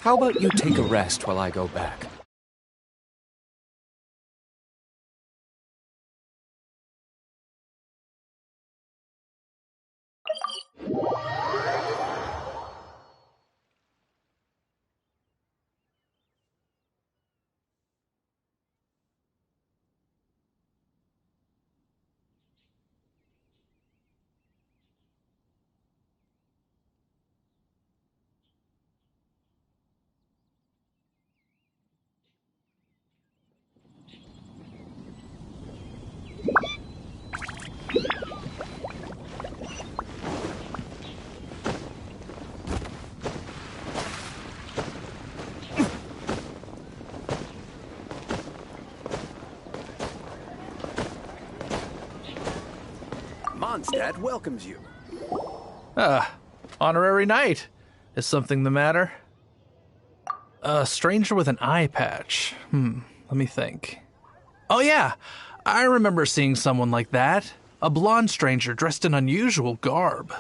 How about you take a rest while I go back? Mondstadt welcomes you. Honorary knight. Is something the matter? A stranger with an eye patch. Let me think. Oh yeah, I remember seeing someone like that. A blonde stranger dressed in unusual garb.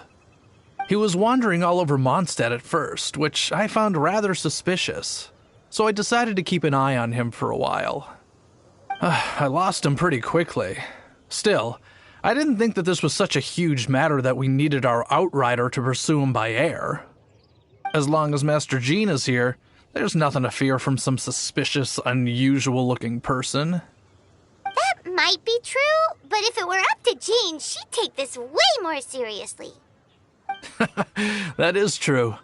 He was wandering all over Mondstadt at first, which I found rather suspicious. So I decided to keep an eye on him for a while. I lost him pretty quickly. Still, I didn't think that this was such a huge matter that we needed our outrider to pursue him by air. As long as Master Jean is here, there's nothing to fear from some suspicious, unusual-looking person. That might be true, but if it were up to Jean, she'd take this way more seriously. That is true.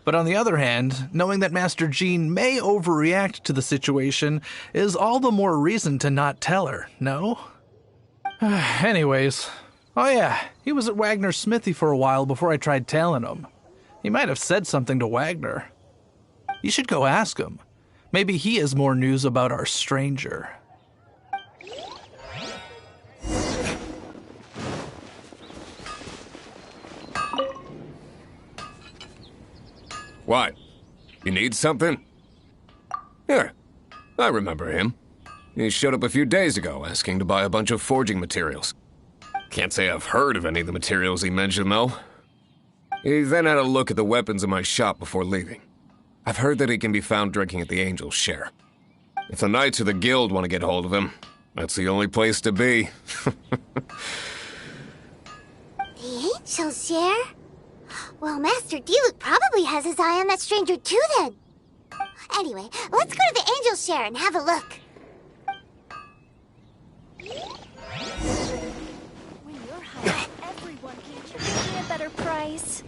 But on the other hand, knowing that Master Jean may overreact to the situation is all the more reason to not tell her, no? Anyways, oh yeah, he was at Wagner's smithy for a while before I tried tailing him. He might have said something to Wagner. You should go ask him. Maybe he has more news about our stranger. What? You need something? Here, I remember him. He showed up a few days ago asking to buy a bunch of forging materials. Can't say I've heard of any of the materials he mentioned, though. He then had a look at the weapons in my shop before leaving. I've heard that he can be found drinking at the Angel's Share. If the Knights of the Guild want to get hold of him, that's the only place to be. The Angel's Share? Well, Master Diluc probably has his eye on that stranger too, then. Anyway, let's go to the Angel's Share and have a look. When you're high, everyone can give me a better price.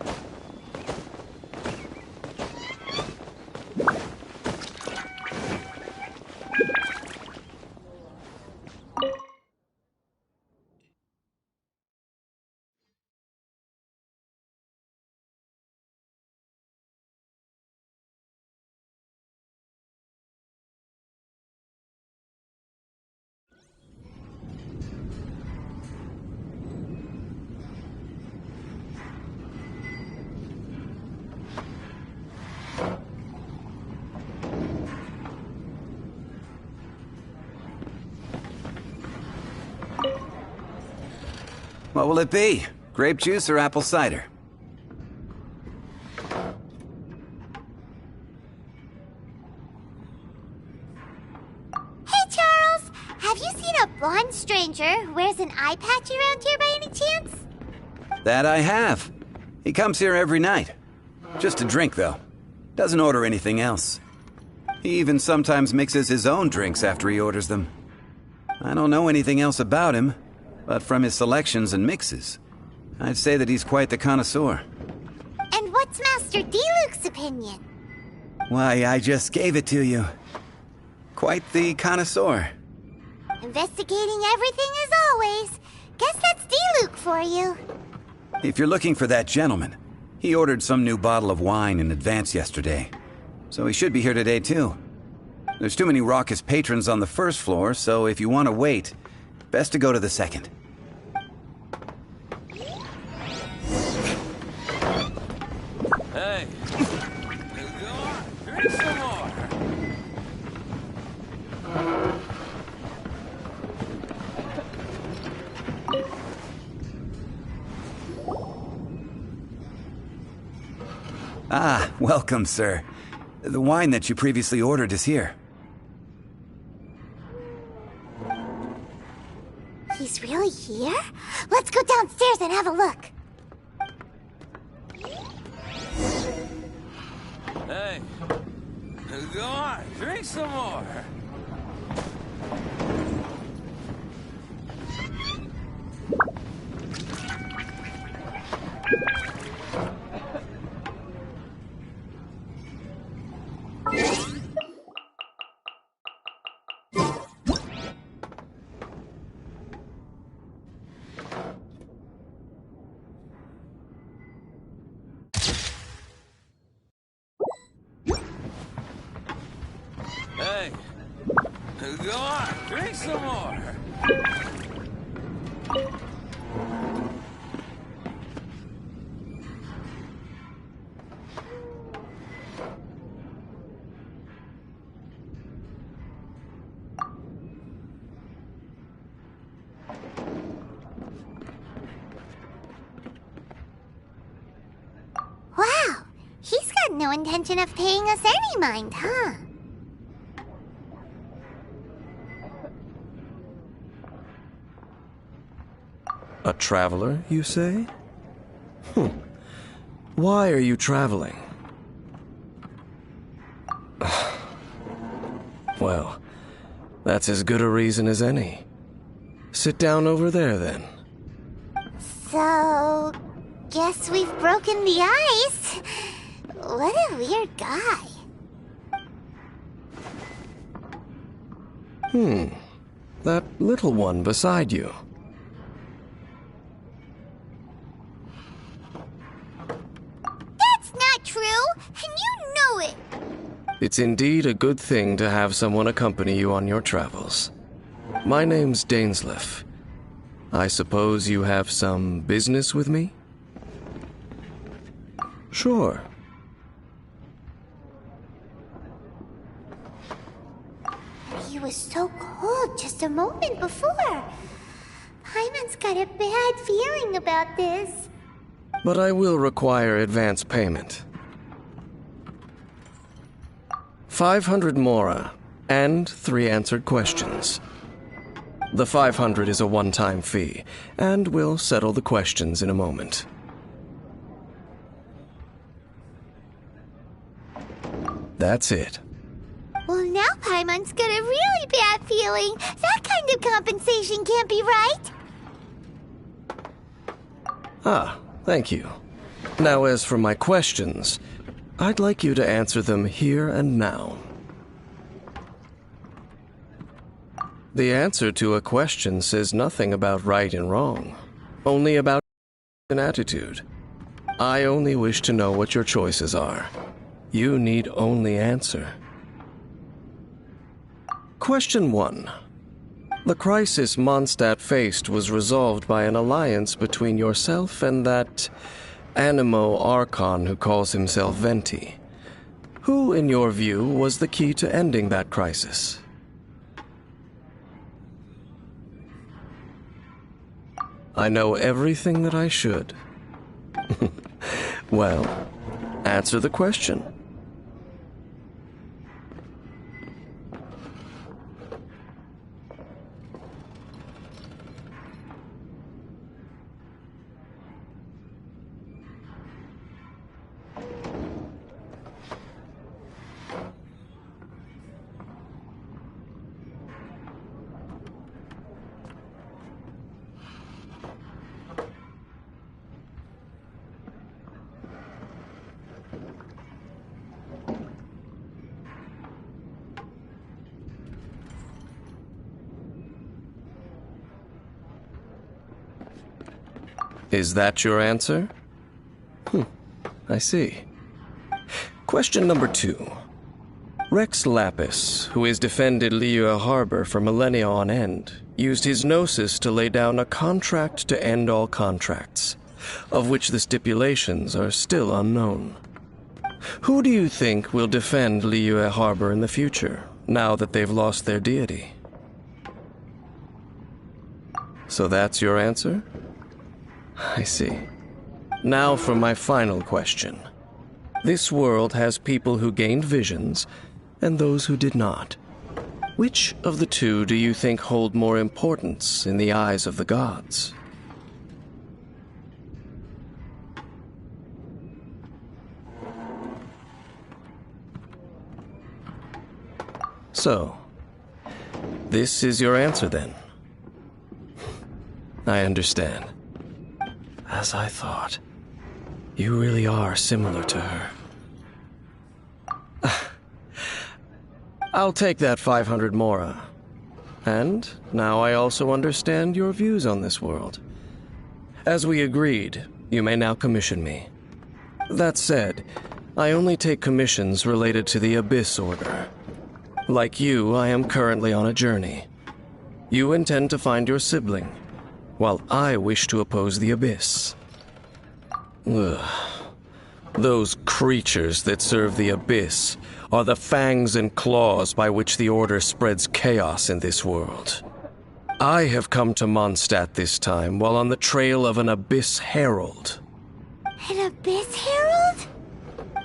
What will it be? Grape juice or apple cider? Hey, Charles! Have you seen a blonde stranger who wears an eye patch around here by any chance? That I have. He comes here every night. Just to drink, though. Doesn't order anything else. He even sometimes mixes his own drinks after he orders them. I don't know anything else about him, but from his selections and mixes, I'd say that he's quite the connoisseur. And what's Master Diluc's opinion? Why, I just gave it to you. Quite the connoisseur. Investigating everything as always. Guess that's Diluc for you. If you're looking for that gentleman, he ordered some new bottle of wine in advance yesterday. So he should be here today, too. There's too many raucous patrons on the first floor, so if you want to wait, best to go to the second. Hey, go on, drink some more. Ah, welcome, sir. The wine that you previously ordered is here. He's really here? Let's go downstairs and have a look. Hey, go on, drink some more. Hey, go on, drink some more. Wow, he's got no intention of paying us any mind, huh? A traveler, you say? Why are you traveling? Well, that's as good a reason as any. Sit down over there, then. So, guess we've broken the ice. What a weird guy. That little one beside you. That's not true, and you know it. It's indeed a good thing to have someone accompany you on your travels. My name's Dainsleif. I suppose you have some business with me? Sure. He was so cold just a moment before. Paimon's got a bad feeling about this. But I will require advance payment. 500 mora, and 3 answered questions. The 500 is a one-time fee, and we'll settle the questions in a moment. That's it. Well, now Paimon's got a really bad feeling. That kind of compensation can't be right. Ah, thank you. Now, as for my questions, I'd like you to answer them here and now. The answer to a question says nothing about right and wrong, only about an attitude. I only wish to know what your choices are. You need only answer. Question 1. The crisis Mondstadt faced was resolved by an alliance between yourself and that Animo Archon who calls himself Venti. Who, in your view, was the key to ending that crisis? I know everything that I should. Well, answer the question. Is that your answer? I see. Question number 2. Rex Lapis, who has defended Liyue Harbor for millennia on end, used his gnosis to lay down a contract to end all contracts, of which the stipulations are still unknown. Who do you think will defend Liyue Harbor in the future, now that they've lost their deity? So that's your answer? I see. Now for my final question. This world has people who gained visions and those who did not. Which of the two do you think hold more importance in the eyes of the gods? So, this is your answer then? I understand. As I thought. You really are similar to her. I'll take that 500 mora. And now I also understand your views on this world. As we agreed, you may now commission me. That said, I only take commissions related to the Abyss Order. Like you, I am currently on a journey. You intend to find your sibling, while I wish to oppose the Abyss. Ugh. Those creatures that serve the Abyss are the fangs and claws by which the Order spreads chaos in this world. I have come to Mondstadt this time while on the trail of an Abyss Herald. An Abyss Herald?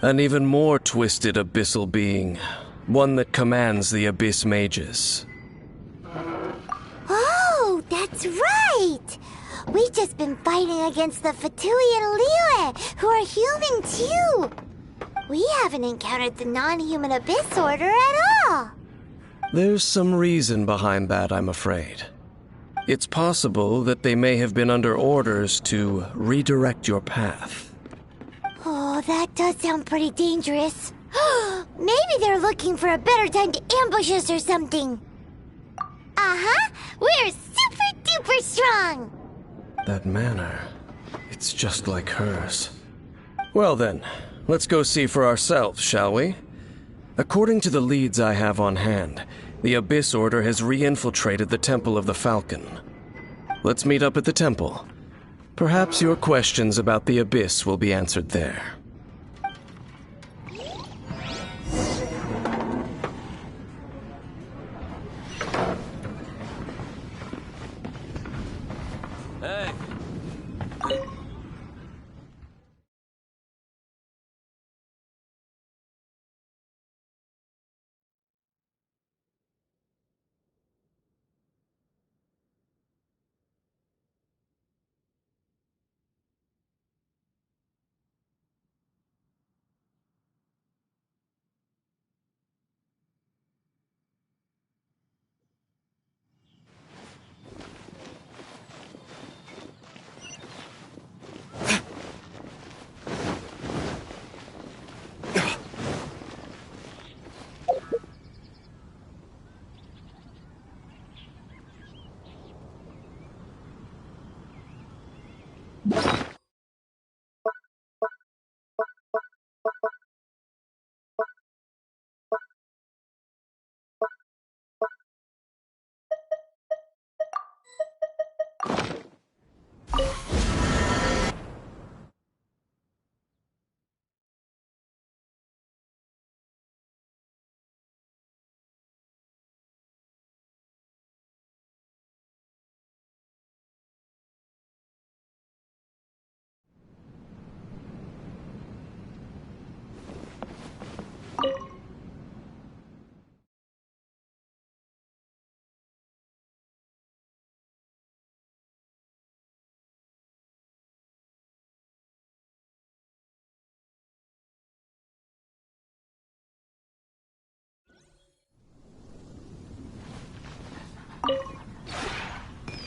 An even more twisted abyssal being. One that commands the Abyss Mages. Oh, that's right! We've just been fighting against the Fatui and Liyue, who are human too! We haven't encountered the non-human Abyss Order at all! There's some reason behind that, I'm afraid. It's possible that they may have been under orders to redirect your path. Oh, that does sound pretty dangerous. Maybe they're looking for a better time to ambush us or something. Uh-huh! We're super duper strong! That manner, it's just like hers. Well then, let's go see for ourselves, shall we? According to the leads I have on hand, the Abyss Order has re-infiltrated the Temple of the Falcon. Let's meet up at the temple. Perhaps your questions about the Abyss will be answered there. Hey.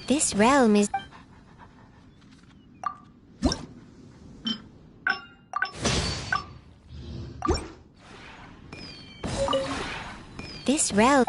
This realm is... This realm...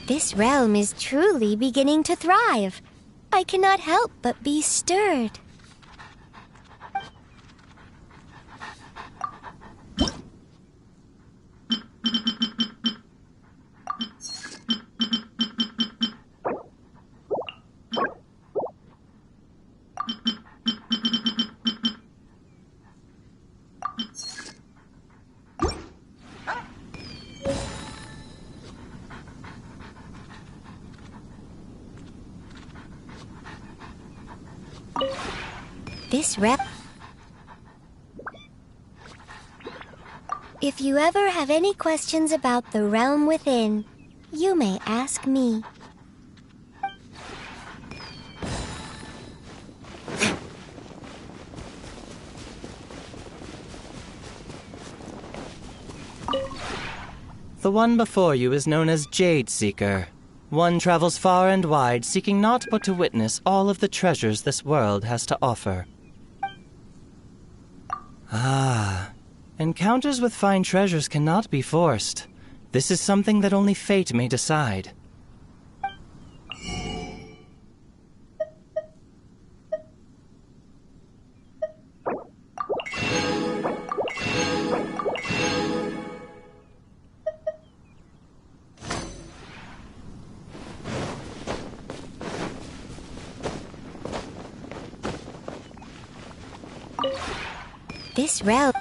This realm is truly beginning to thrive. I cannot help but be stirred. This rep... If you ever have any questions about the realm within, you may ask me. The one before you is known as Jade Seeker. One travels far and wide, seeking naught but to witness all of the treasures this world has to offer. Ah, encounters with fine treasures cannot be forced. This is something that only fate may decide. This realm...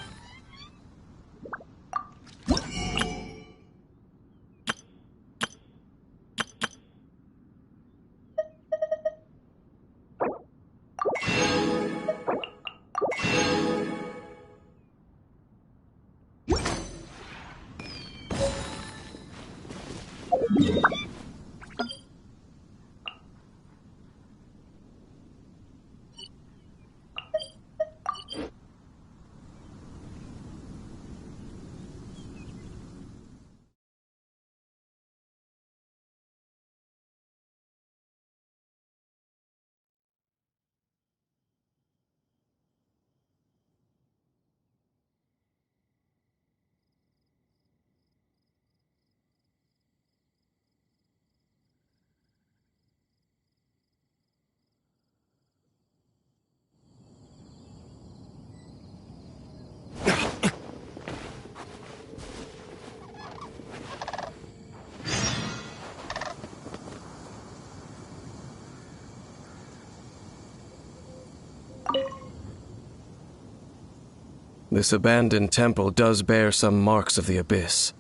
This abandoned temple does bear some marks of the abyss.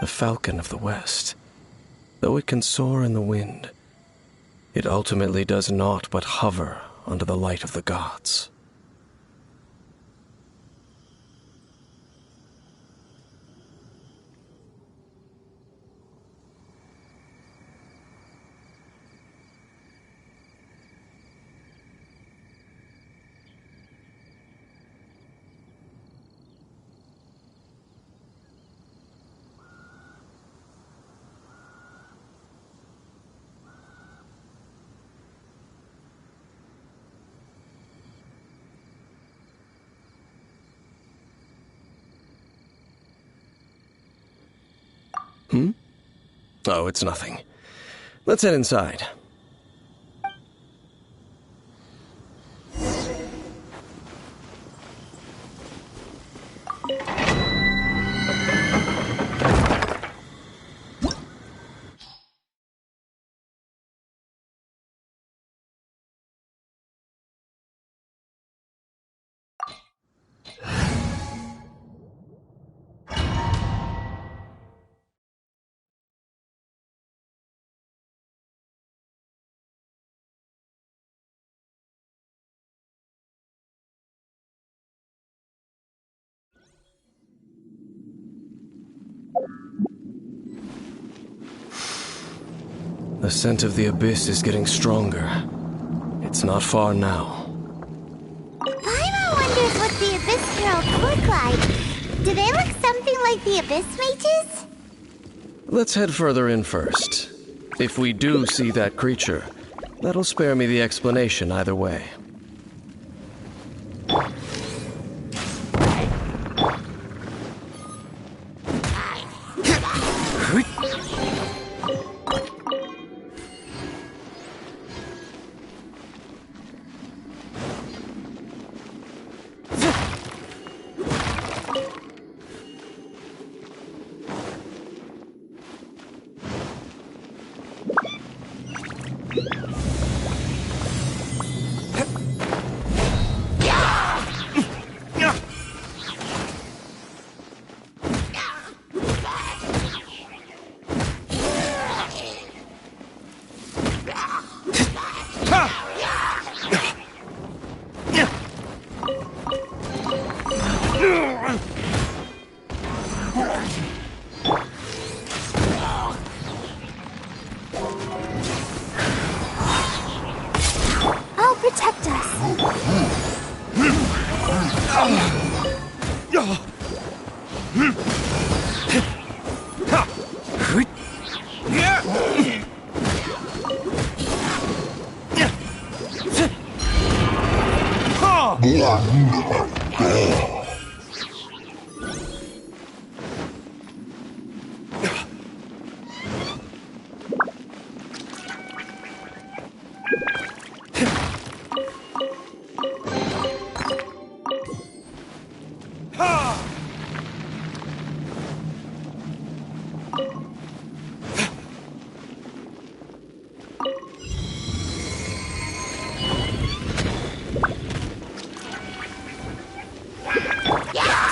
The falcon of the west. Though it can soar in the wind, it ultimately does naught but hover under the light of the gods. Oh, it's nothing. Let's head inside. The scent of the abyss is getting stronger. It's not far now. Paimon wonders what the Abyss Girls look like. Do they look something like the Abyss Mages? Let's head further in first. If we do see that creature, that'll spare me the explanation either way.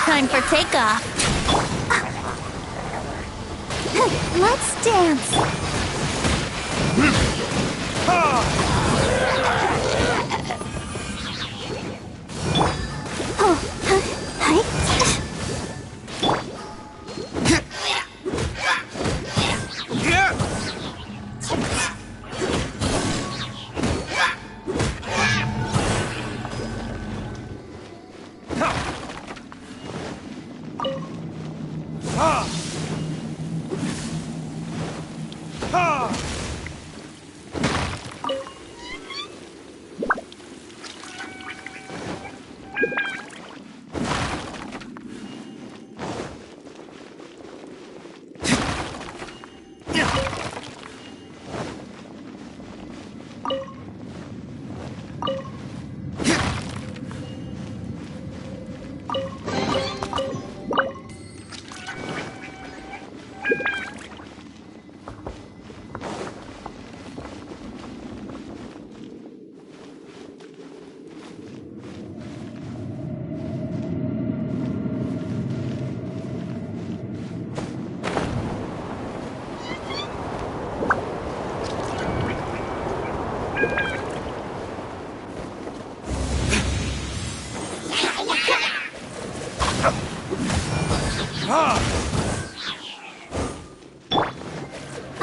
Time for takeoff. Let's dance.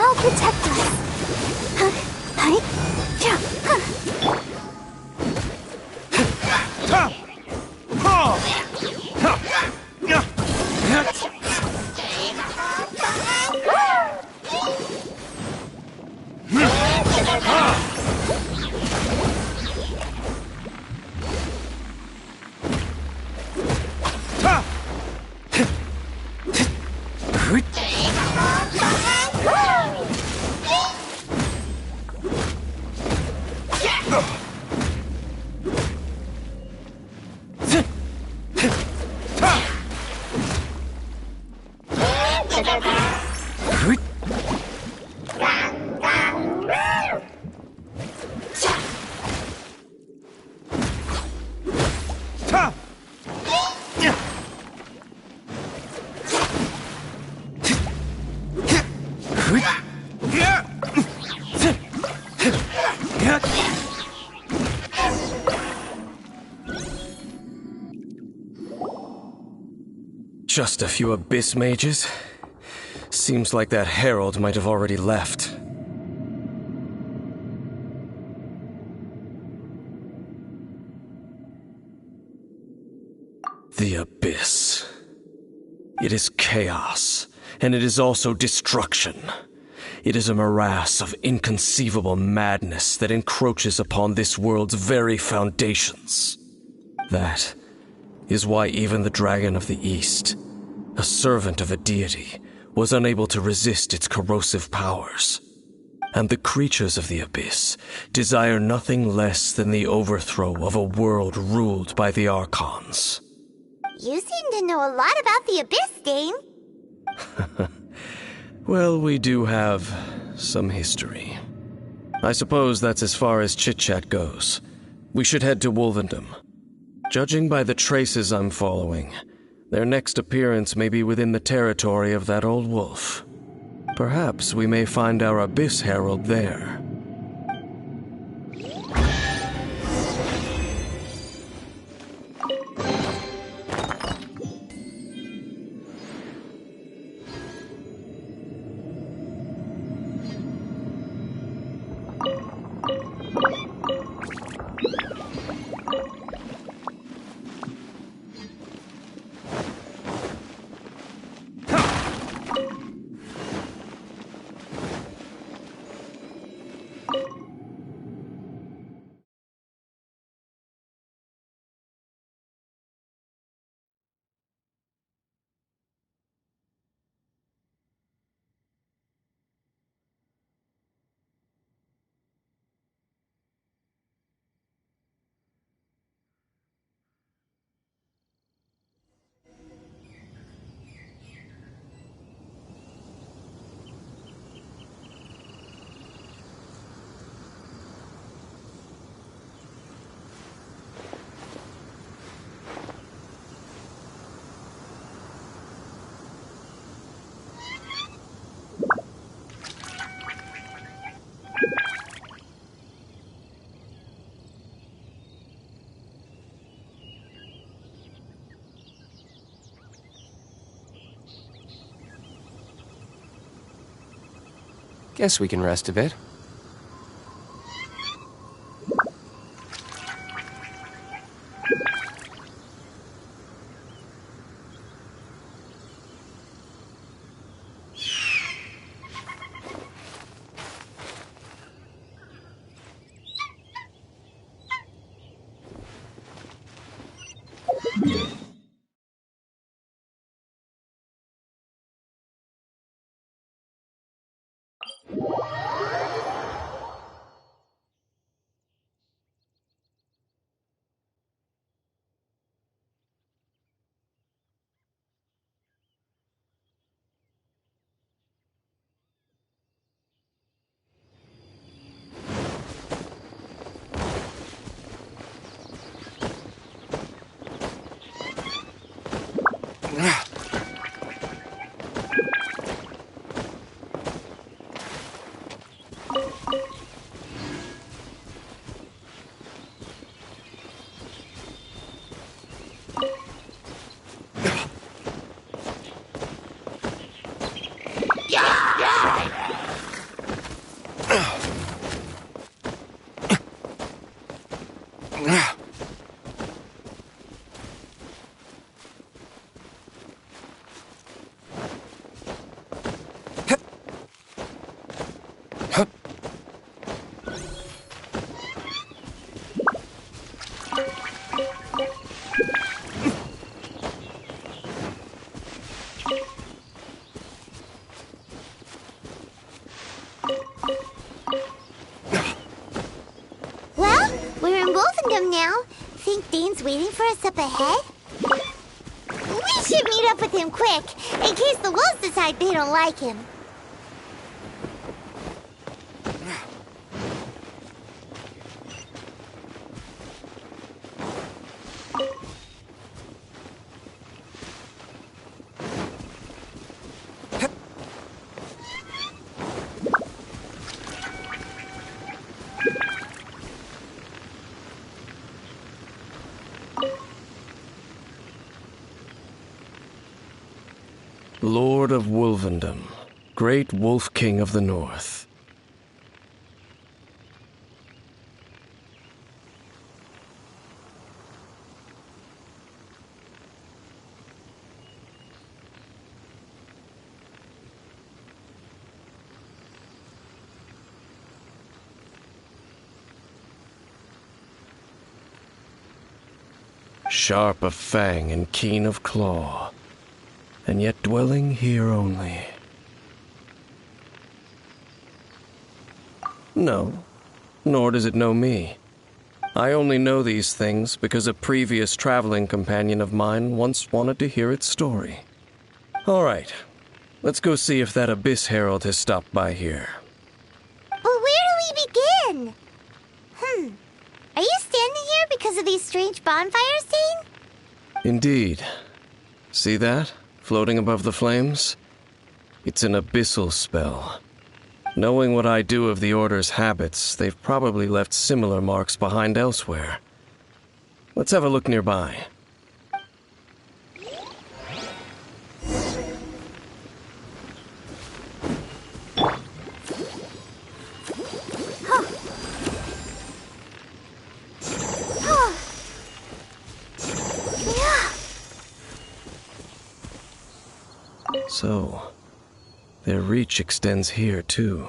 I'll protect us. Just a few abyss mages? Seems like that herald might have already left. The abyss. It is chaos, and it is also destruction. It is a morass of inconceivable madness that encroaches upon this world's very foundations. That is why even the Dragon of the East, a servant of a deity, was unable to resist its corrosive powers. And the creatures of the abyss desire nothing less than the overthrow of a world ruled by the Archons. You seem to know a lot about the Abyss, Dane. Well, we do have some history. I suppose that's as far as chit-chat goes. We should head to Wolvendom. Judging by the traces I'm following, their next appearance may be within the territory of that old wolf. Perhaps we may find our Abyss Herald there. Guess we can rest a bit. Well, we're in Wolfendom now. Think Dane's waiting for us up ahead? We should meet up with him quick, in case the wolves decide they don't like him. Lord of Wolvendom, great Wolf King of the North. Sharp of fang and keen of claw, and yet dwelling here only. No, nor does it know me. I only know these things because a previous traveling companion of mine once wanted to hear its story. All right, let's go see if that Abyss Herald has stopped by here. But where do we begin? Are you standing here because of these strange bonfires, Dane? Indeed. See that? Floating above the flames? It's an abyssal spell. Knowing what I do of the Order's habits, they've probably left similar marks behind elsewhere. Let's have a look nearby. So, their reach extends here, too.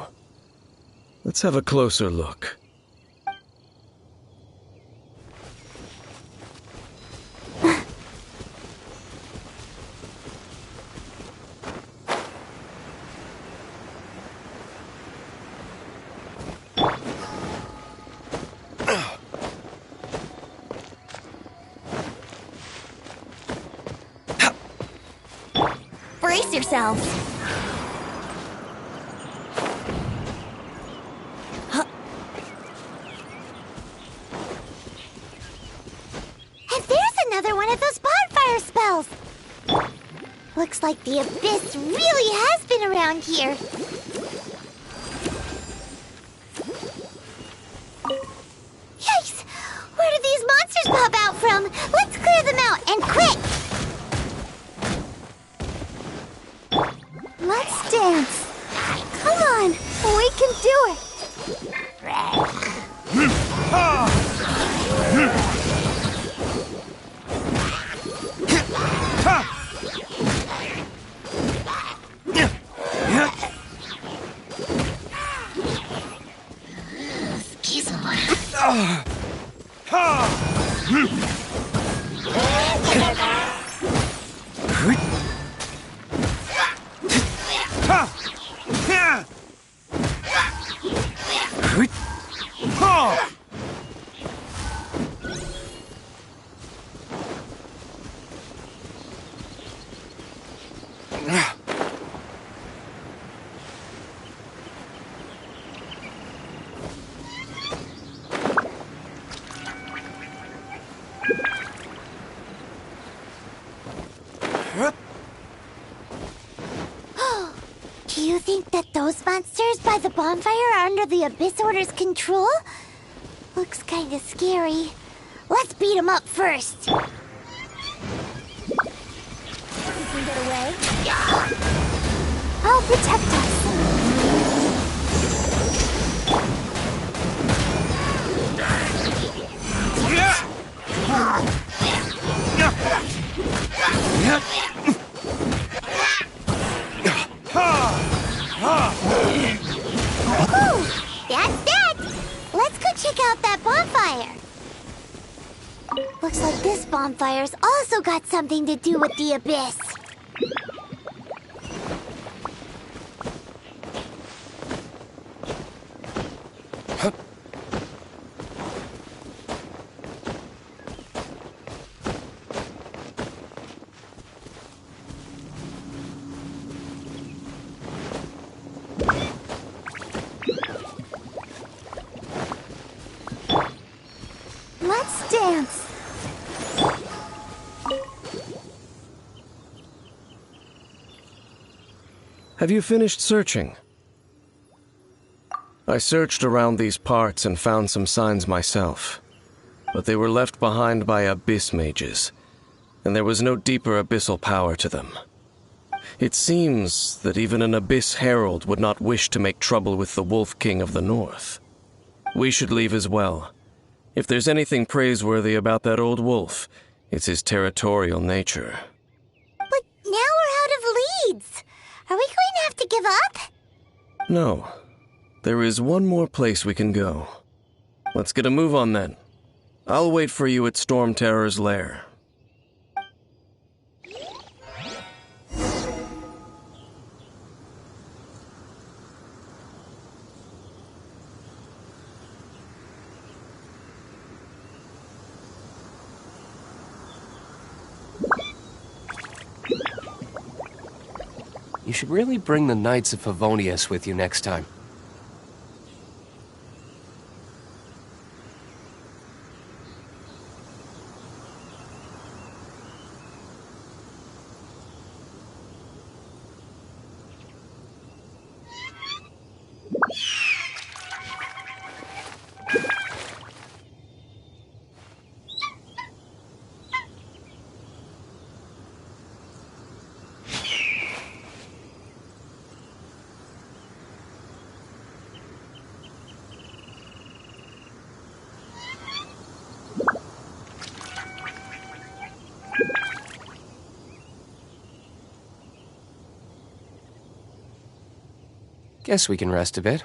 Let's have a closer look. Brace yourselves. And there's another one of those bonfire spells. Looks like the Abyss really has been around here. Yikes! Where did these monsters pop out from? Let's clear them out, and quick! Let's dance. Come on, we do it! Do you think that those monsters by the bonfire are under the Abyss Order's control? Looks kinda scary. Let's beat them up first. You can get away? I'll protect us. Whew, that's that! Let's go check out that bonfire. Looks like this bonfire's also got something to do with the Abyss. Let's dance. Have you finished searching? I searched around these parts and found some signs myself, but they were left behind by abyss mages, and there was no deeper abyssal power to them. It seems that even an abyss herald would not wish to make trouble with the Wolf King of the North. We should leave as well. If there's anything praiseworthy about that old wolf, it's his territorial nature. But now we're out of leads. Are we going to have to give up? No. There is one more place we can go. Let's get a move on then. I'll wait for you at Storm Terror's lair. You should really bring the Knights of Favonius with you next time. Guess we can rest a bit.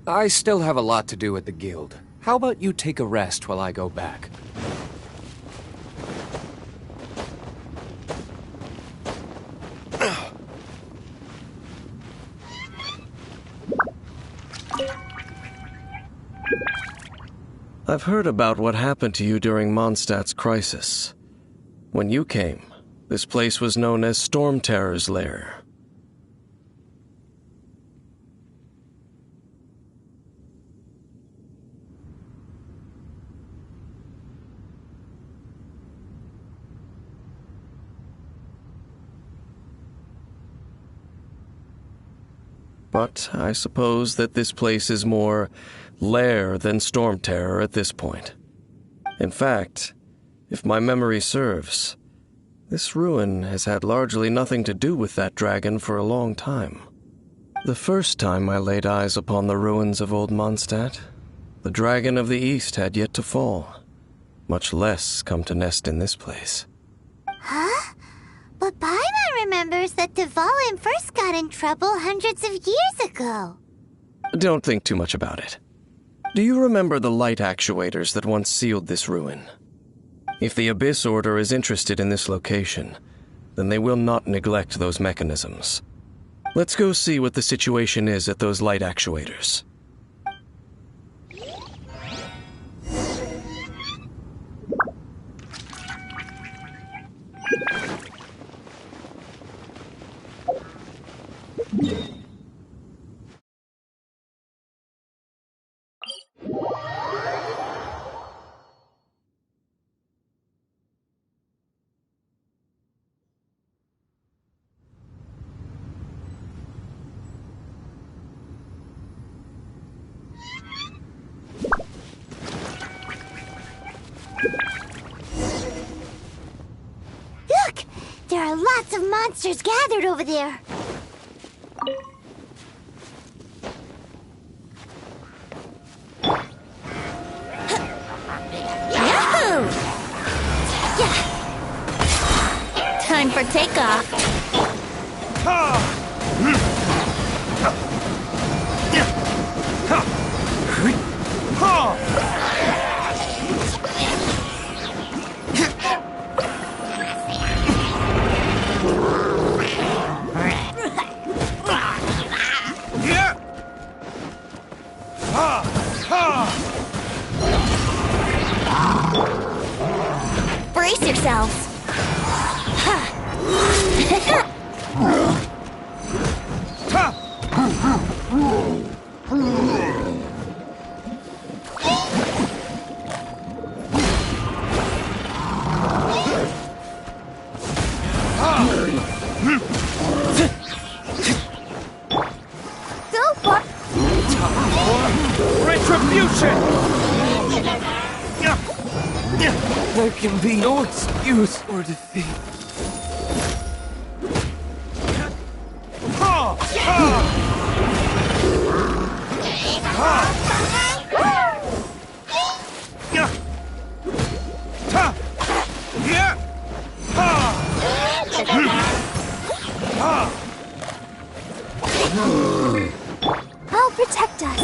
I still have a lot to do at the guild. How about you take a rest while I go back? I've heard about what happened to you during Mondstadt's crisis. When you came, this place was known as Storm Terror's Lair. But I suppose that this place is more lair than storm terror at this point. In fact, if my memory serves, this ruin has had largely nothing to do with that dragon for a long time. The first time I laid eyes upon the ruins of Old Mondstadt, the dragon of the East had yet to fall, much less come to nest in this place. Huh? But Paimon remembers that Dvalin first got in trouble hundreds of years ago. Don't think too much about it. Do you remember the light actuators that once sealed this ruin? If the Abyss Order is interested in this location, then they will not neglect those mechanisms. Let's go see what the situation is at those light actuators. Look! There are lots of monsters gathered over there. Yahoo! Yeah. Time for takeoff. Brace yourselves. So far. Retribution! There can be no excuse for defeat. I'll protect us.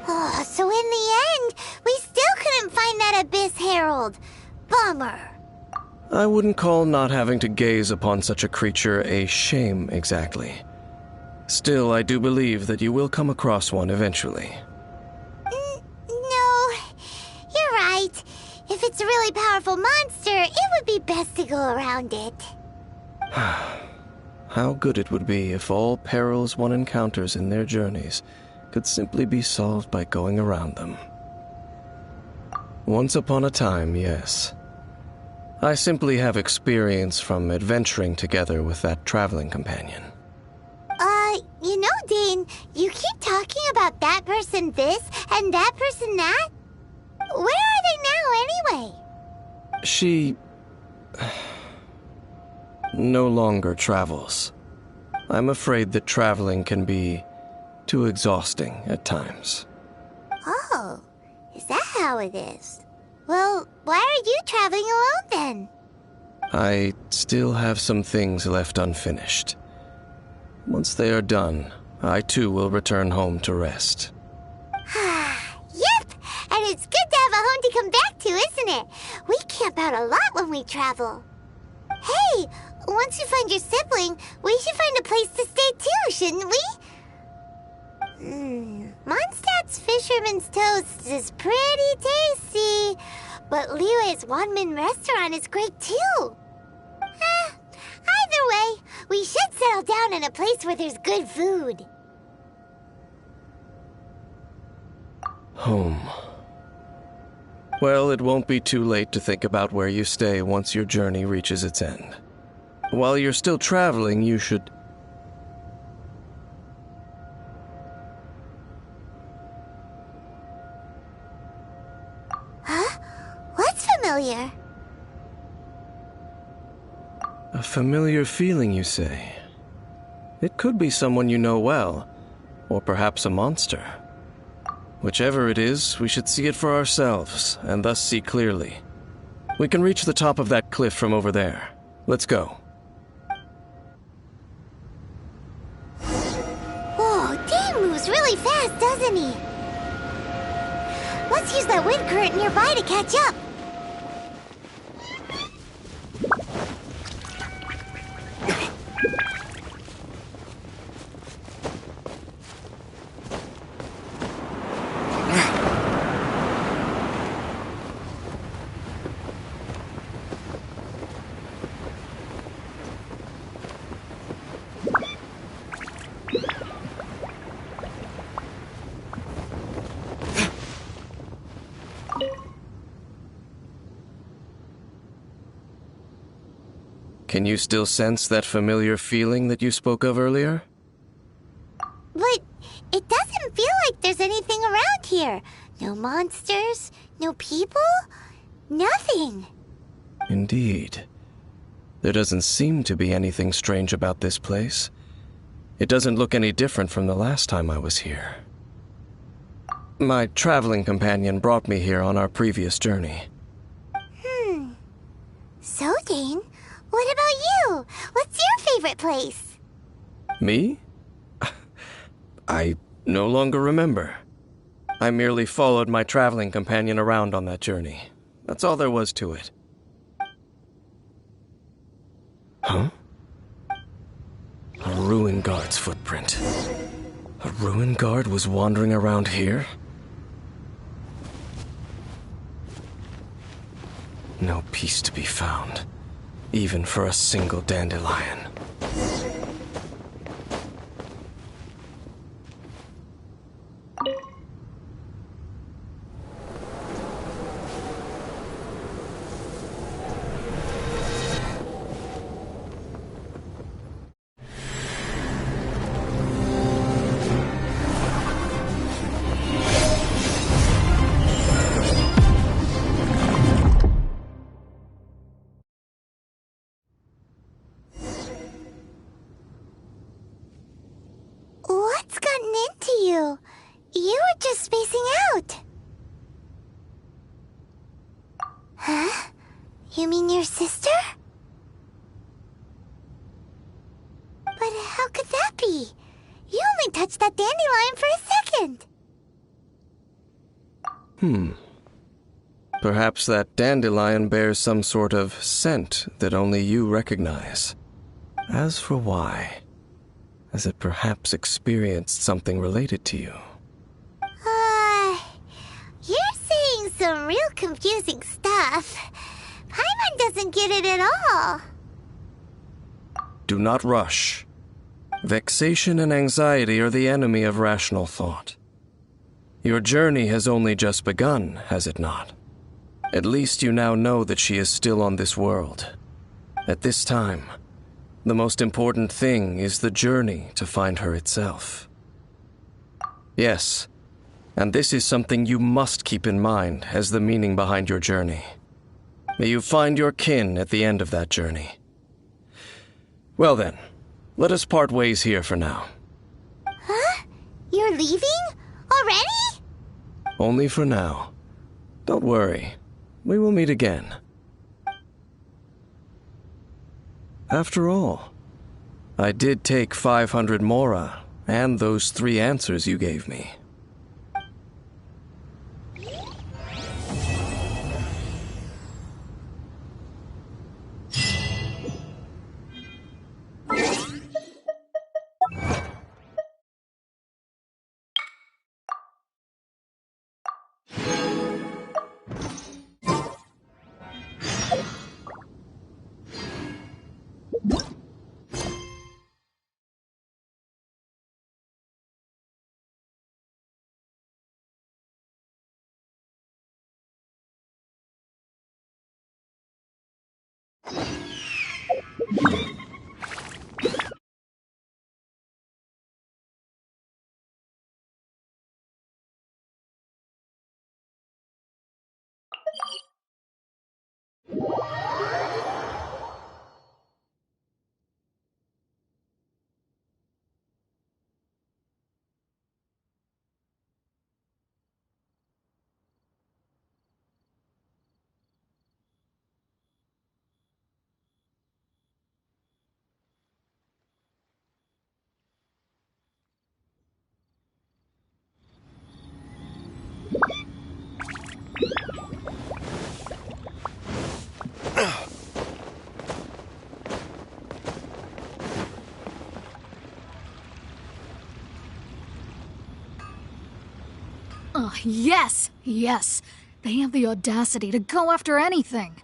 Oh, so in the end, we still couldn't find that Abyss Herald. Bummer. I wouldn't call not having to gaze upon such a creature a shame exactly. Still, I do believe that you will come across one eventually. No, you're right. If it's a really powerful monster, it would be best to go around it. How good it would be if all perils one encounters in their journeys could simply be solved by going around them. Once upon a time, yes. I simply have experience from adventuring together with that traveling companion. You know, Dane, you keep talking about that person this and that person that? Where are they now, anyway? She no longer travels. I'm afraid that traveling can be too exhausting at times. Oh, is that how it is? Well, why are you traveling alone then? I still have some things left unfinished. Once they are done, I too will return home to rest. Yep, and it's good to have a home to come back to, isn't it? We camp out a lot when we travel. Hey, once you find your sibling, we should find a place to stay too, shouldn't we? Mondstadt's Fisherman's Toast is pretty tasty, but Liyue's Wanmin restaurant is great too. Either way, we should settle down in a place where there's good food. Home. Well, it won't be too late to think about where you stay once your journey reaches its end. While you're still traveling, you should... Huh? What's familiar? A familiar feeling, you say? It could be someone you know well, or perhaps a monster. Whichever it is, we should see it for ourselves, and thus see clearly. We can reach the top of that cliff from over there. Let's go. Whoa, Dane moves really fast, doesn't he? Let's use that wind current nearby to catch up. Can you still sense that familiar feeling that you spoke of earlier? But it doesn't feel like there's anything around here. No monsters, no people, nothing. Indeed. There doesn't seem to be anything strange about this place. It doesn't look any different from the last time I was here. My traveling companion brought me here on our previous journey. So, Dane, what about you? What's your favorite place? Me? I no longer remember. I merely followed my traveling companion around on that journey. That's all there was to it. Huh? A ruin guard's footprint. A ruin guard was wandering around here? No peace to be found, even for a single dandelion. What's gotten into you? You were just spacing out. Huh? You mean your sister? But how could that be? You only touched that dandelion for a second. Perhaps that dandelion bears some sort of scent that only you recognize. As for why, has it perhaps experienced something related to you? You're saying some real confusing stuff. Paimon doesn't get it at all. Do not rush. Vexation and anxiety are the enemy of rational thought. Your journey has only just begun, has it not? At least you now know that she is still on this world. At this time, the most important thing is the journey to find her itself. Yes, and this is something you must keep in mind as the meaning behind your journey. May you find your kin at the end of that journey. Well then, let us part ways here for now. Huh? You're leaving? Already? Only for now. Don't worry, we will meet again. After all, I did take 500 mora and those 3 answers you gave me. Yes! Yes! They have the audacity to go after anything!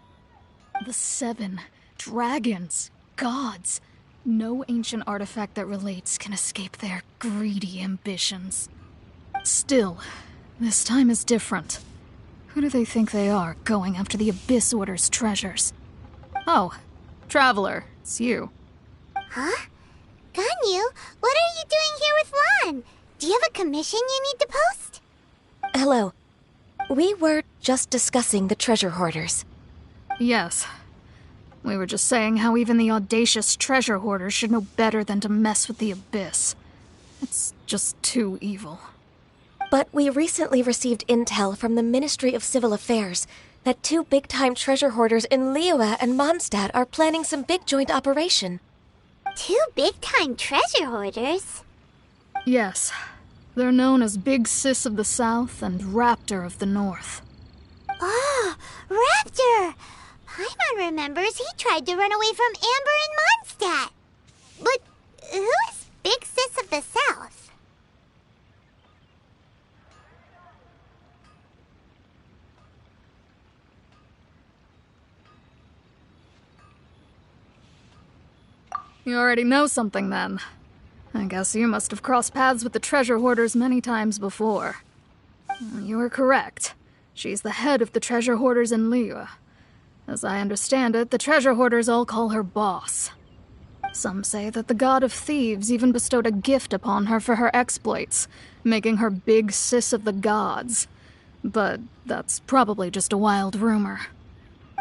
The 7 dragons, gods. No ancient artifact that relates can escape their greedy ambitions. Still, this time is different. Who do they think they are, going after the Abyss Order's treasures? Oh, Traveler, it's you. Huh? Ganyu, what are you doing here with Lan? Do you have a commission you need to post? Hello. We were just discussing the treasure hoarders. Yes. We were just saying how even the audacious treasure hoarders should know better than to mess with the Abyss. It's just too evil. But we recently received intel from the Ministry of Civil Affairs that 2 big-time treasure hoarders in Liyue and Mondstadt are planning some big joint operation. 2 big-time treasure hoarders? Yes. They're known as Big Sis of the South and Raptor of the North. Oh, Raptor! Paimon remembers he tried to run away from Amber and Mondstadt. But who is Big Sis of the South? You already know something, then. I guess you must have crossed paths with the treasure hoarders many times before. You are correct. She's the head of the treasure hoarders in Liyue. As I understand it, the treasure hoarders all call her boss. Some say that the god of thieves even bestowed a gift upon her for her exploits, making her Big Sis of the gods. But that's probably just a wild rumor.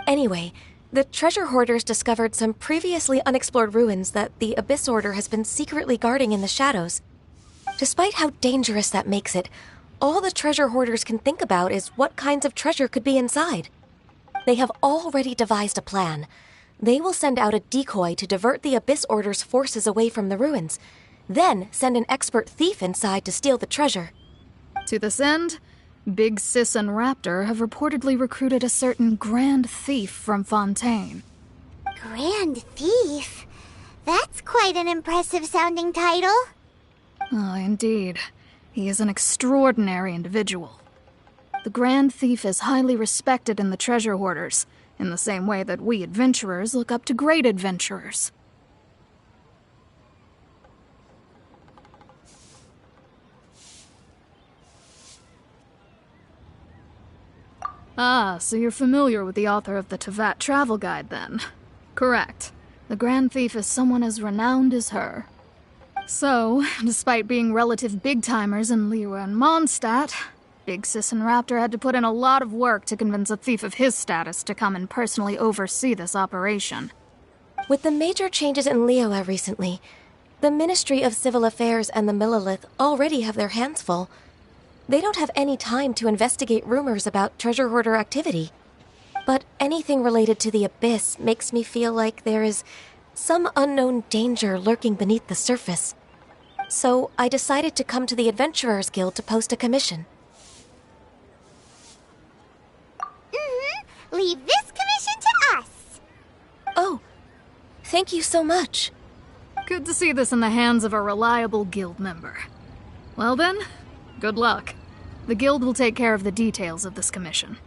Anyway, the treasure hoarders discovered some previously unexplored ruins that the Abyss Order has been secretly guarding in the shadows. Despite how dangerous that makes it, all the treasure hoarders can think about is what kinds of treasure could be inside. They have already devised a plan. They will send out a decoy to divert the Abyss Order's forces away from the ruins, then send an expert thief inside to steal the treasure. To this end, Big Sis and Raptor have reportedly recruited a certain Grand Thief from Fontaine. Grand Thief? That's quite an impressive-sounding title. Oh, indeed. He is an extraordinary individual. The Grand Thief is highly respected in the treasure hoarders, in the same way that we adventurers look up to great adventurers. Ah, so you're familiar with the author of the Tevat Travel Guide, then? Correct. The Grand Thief is someone as renowned as her. So, despite being relative big-timers in Liyue and Mondstadt, Big Sis and Raptor had to put in a lot of work to convince a thief of his status to come and personally oversee this operation. With the major changes in Liyue recently, the Ministry of Civil Affairs and the Millelith already have their hands full. They don't have any time to investigate rumors about treasure hoarder activity. But anything related to the Abyss makes me feel like there is some unknown danger lurking beneath the surface. So I decided to come to the Adventurers Guild to post a commission. Leave this commission to us. Oh, thank you so much. Good to see this in the hands of a reliable guild member. Well then, good luck. The guild will take care of the details of this commission.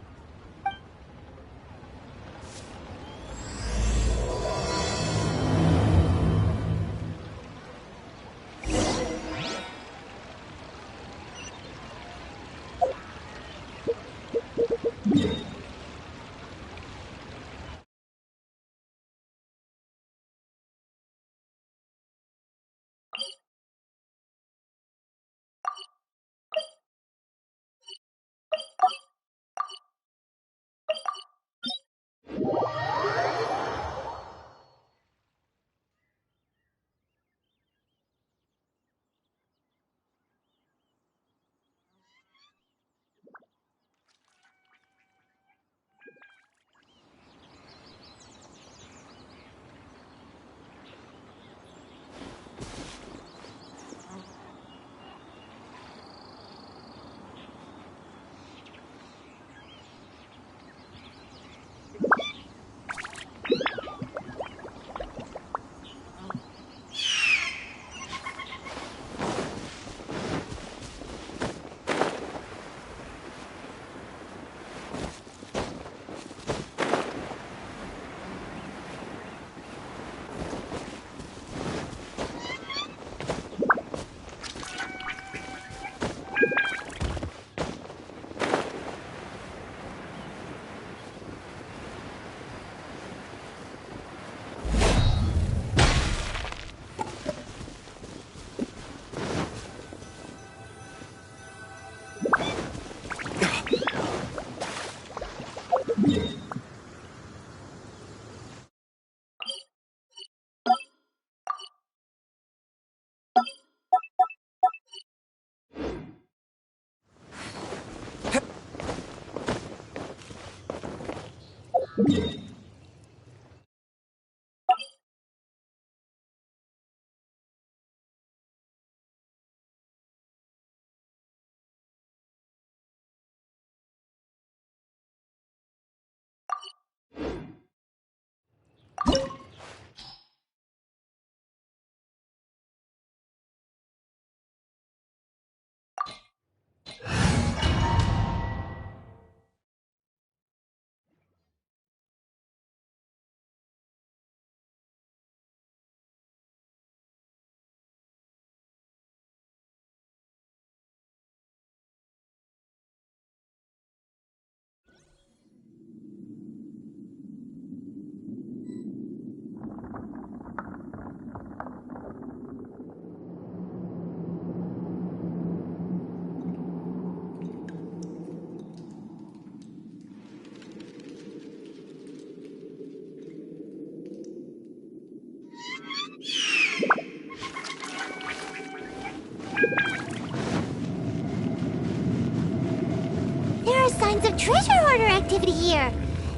There are signs of treasure hoarder activity here.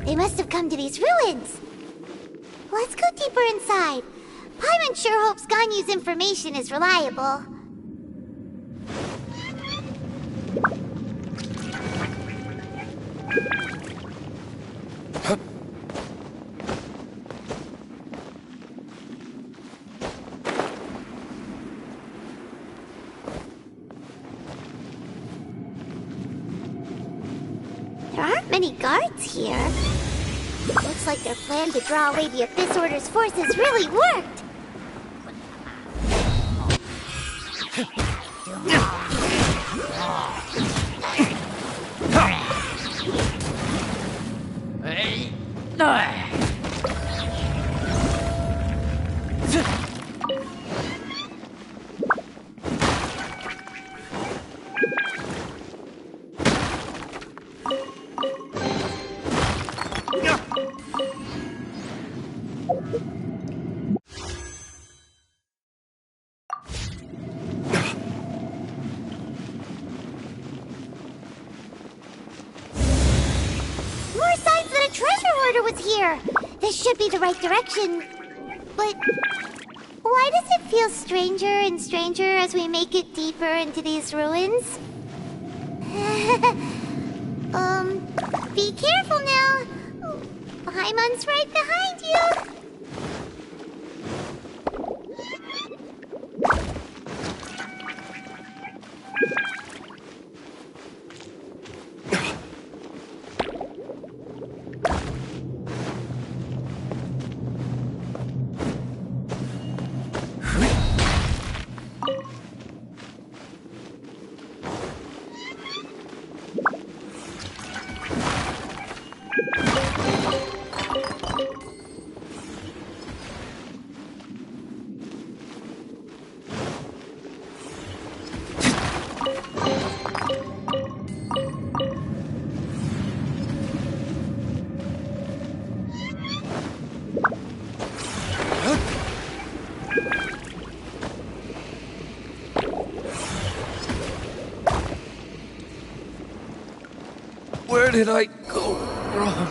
They must have come to these ruins. Let's go deeper inside. Paimon sure hopes Ganyu's information is reliable. There aren't many guards here. Looks like their plan to draw away the Abyss Order's forces really worked. was here. This should be the right direction. But why does it feel stranger and stranger as we make it deeper into these ruins? Be careful now. Paimon's right behind you. Where did I go wrong?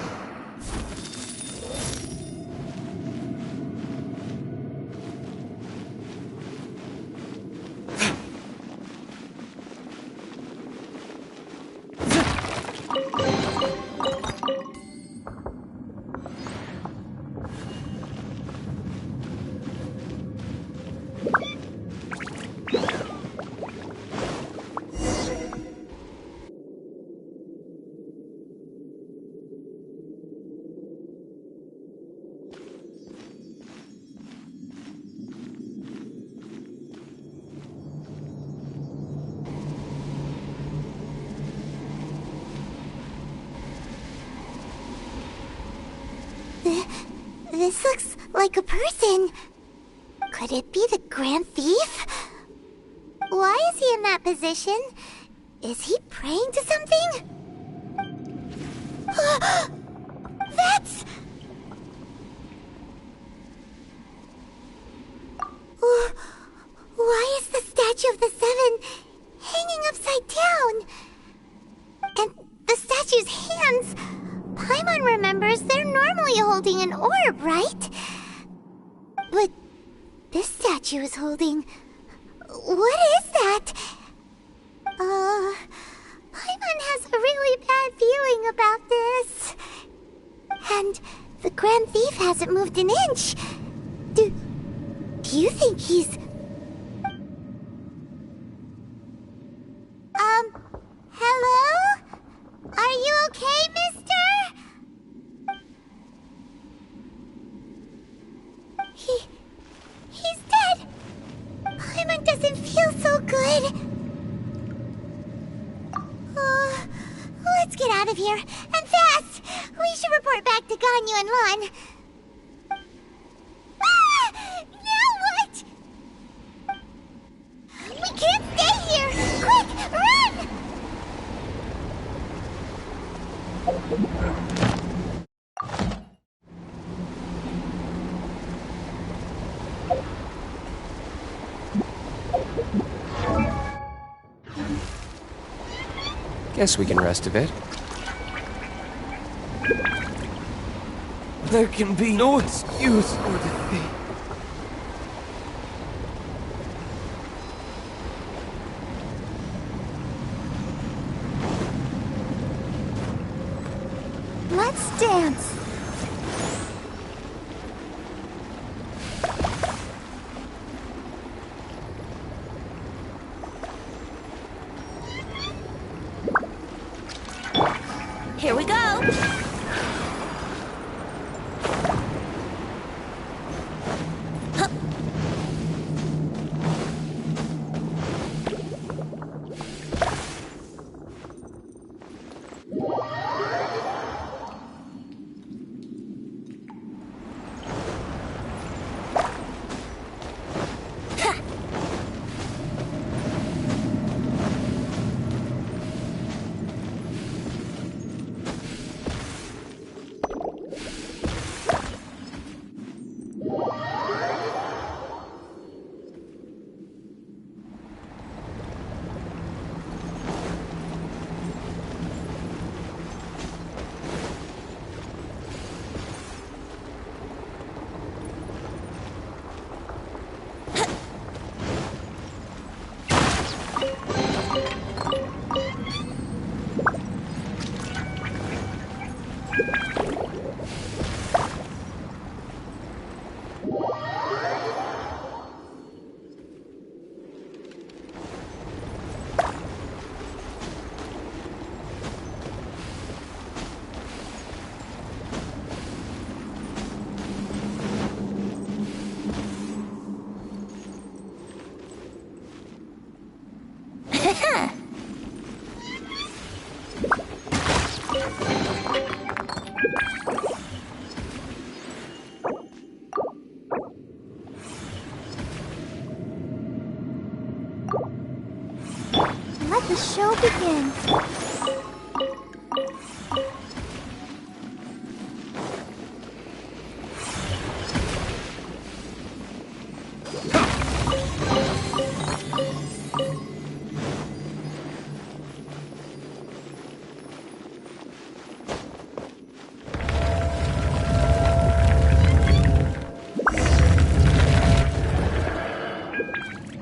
This looks like a person. Could it be the Grand Thief? Why is he in that position? Is he praying to something? That's... Why is the statue of the Seven hanging upside down? And the statue's hands... Paimon remembers they're normally holding an orb, right? But this statue is holding... What is that? Paimon has a really bad feeling about this. And the Grand Thief hasn't moved an inch. Do you think he's... Hello? Are you okay, mister? He's dead. Paimon doesn't feel so good. Let's get out of here, and fast! We should report back to Ganyu and Lan. Now what? We can't stay here! Quick, run! Guess we can rest a bit. There can be no excuse for defeat. Let's dance. Here we go. The show begins.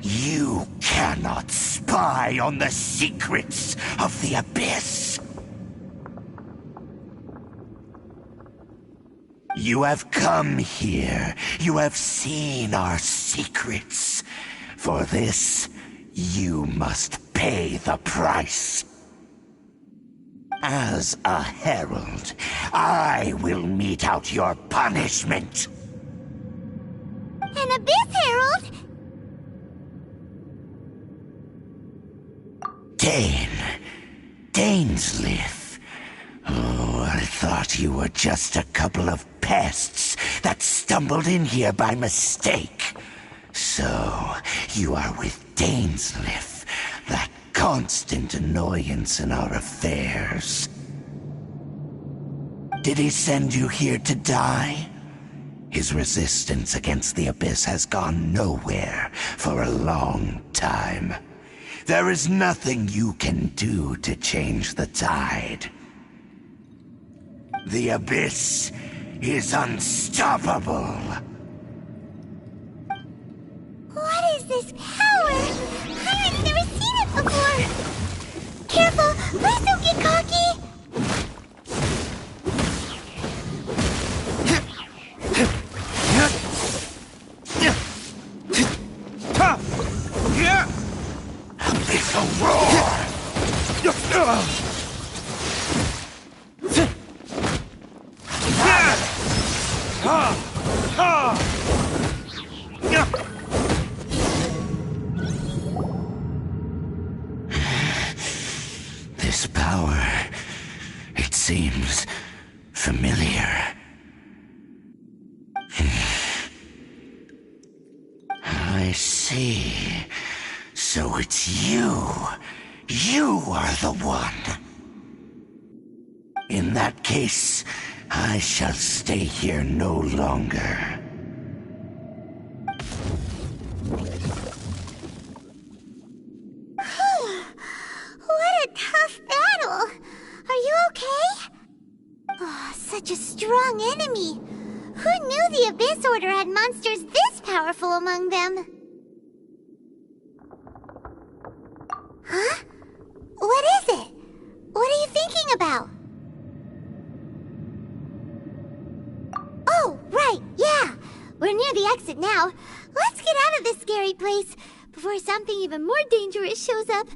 You cannot spy on the secrets of the Abyss. You have come here. You have seen our secrets. For this, you must pay the price. As a herald, I will mete out your punishment. An Abyss Herald? Dainsleif. Oh, I thought you were just a couple of pests that stumbled in here by mistake. So, you are with Dainsleif, that constant annoyance in our affairs. Did he send you here to die? His resistance against the Abyss has gone nowhere for a long time. There is nothing you can do to change the tide. The Abyss is unstoppable. What is this power? I've never seen it before. Careful, please don't get cocky. Abyssal roar! This power, it seems familiar. I see. So it's you. You are the one. In that case, I shall stay here no longer. What a tough battle. Are you okay? Oh, such a strong enemy. Who knew the Abyss Order had monsters this powerful among them? Huh? What is it? What are you thinking about? Oh, right, yeah. We're near the exit now. Let's get out of this scary place before something even more dangerous shows up.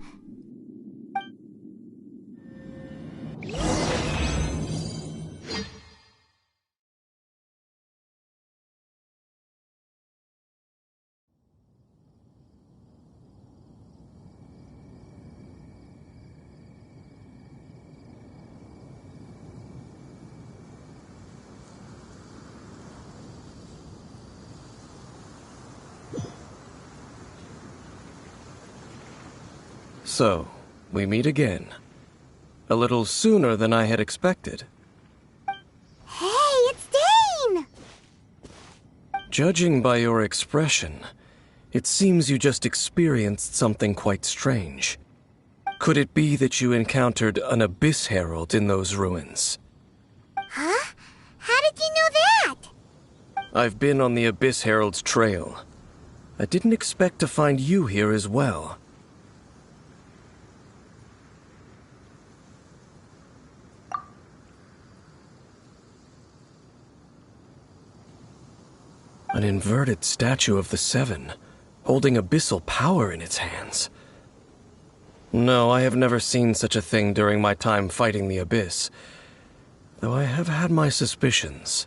So, we meet again. A little sooner than I had expected. Hey, it's Dane! Judging by your expression, it seems you just experienced something quite strange. Could it be that you encountered an Abyss Herald in those ruins? Huh? How did you know that? I've been on the Abyss Herald's trail. I didn't expect to find you here as well. An inverted statue of the Seven, holding abyssal power in its hands. No, I have never seen such a thing during my time fighting the Abyss, though I have had my suspicions.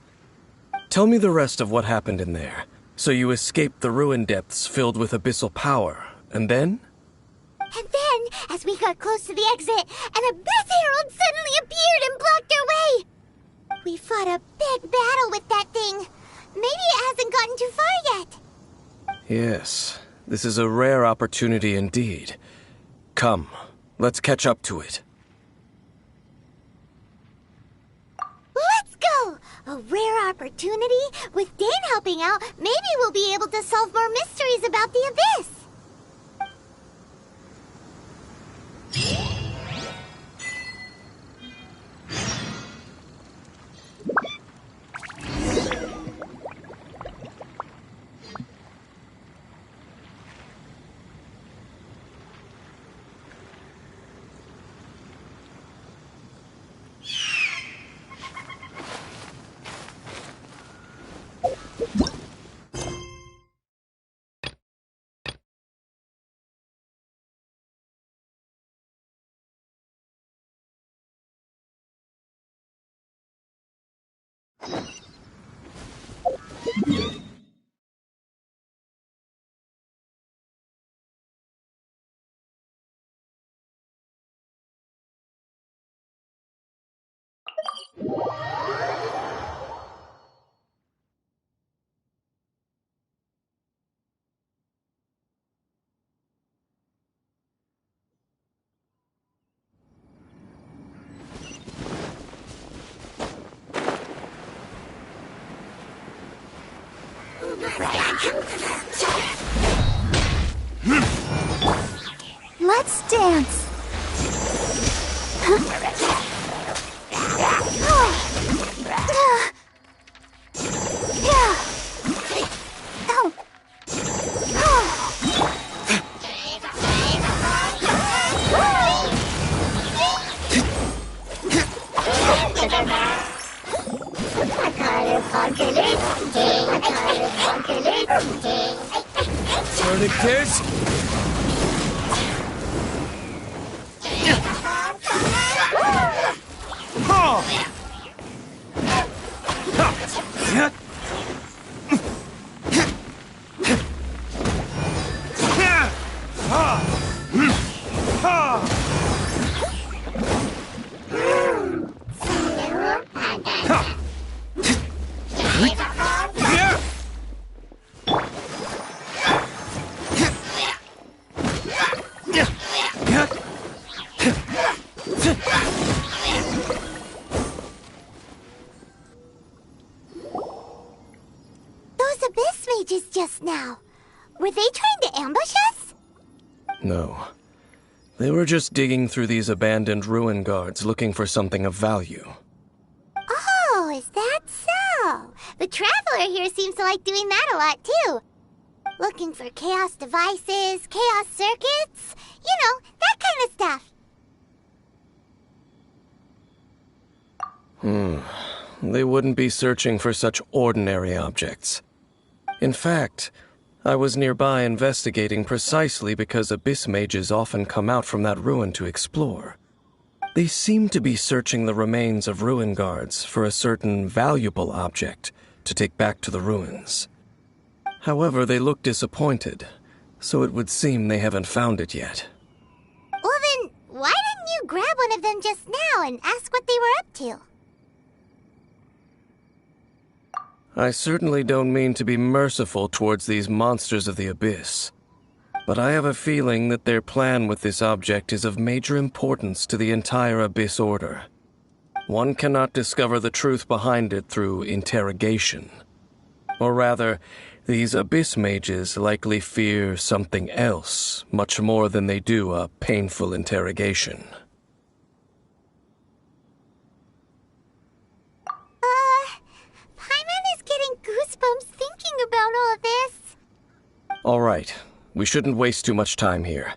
Tell me the rest of what happened in there. So you escaped the ruin depths filled with abyssal power, and then? And then, as we got close to the exit, an Abyss Herald suddenly appeared and blocked our way! We fought a big battle with that thing. Maybe it hasn't gotten too far yet. Yes, this is a rare opportunity indeed. Come, Let's catch up to it. Let's go! A rare opportunity. With Dane helping out, maybe we'll be able to solve more mysteries about the Abyss. Let's dance. Tourniquets? Those Abyss mages just now. Were they trying to ambush us? No. They were just digging through these abandoned ruin guards looking for something of value. Oh, is that so? The Traveler here seems to like doing that a lot, too. Looking for chaos devices, chaos circuits, you know, that kind of stuff. They wouldn't be searching for such ordinary objects. In fact, I was nearby investigating precisely because Abyss mages often come out from that ruin to explore. They seem to be searching the remains of ruin guards for a certain valuable object to take back to the ruins. However, they look disappointed, so it would seem they haven't found it yet. Well then, why didn't you grab one of them just now and ask what they were up to? I certainly don't mean to be merciful towards these monsters of the Abyss, but I have a feeling that their plan with this object is of major importance to the entire Abyss Order. One cannot discover the truth behind it through interrogation. Or rather, these Abyss mages likely fear something else much more than they do a painful interrogation. Paimon is getting goosebumps thinking about all of this. All right, we shouldn't waste too much time here.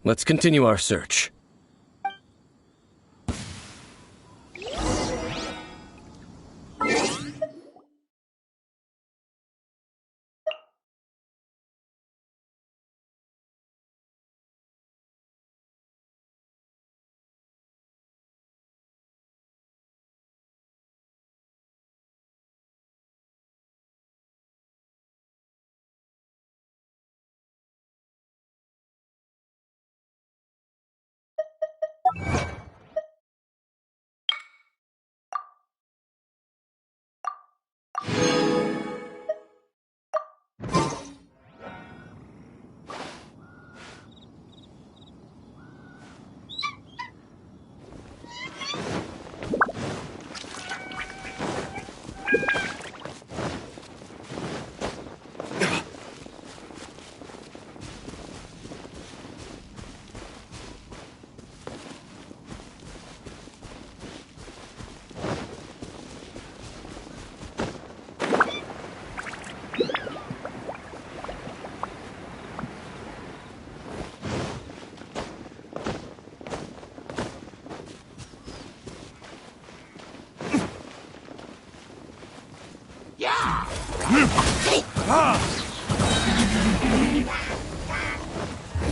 Let's continue our search.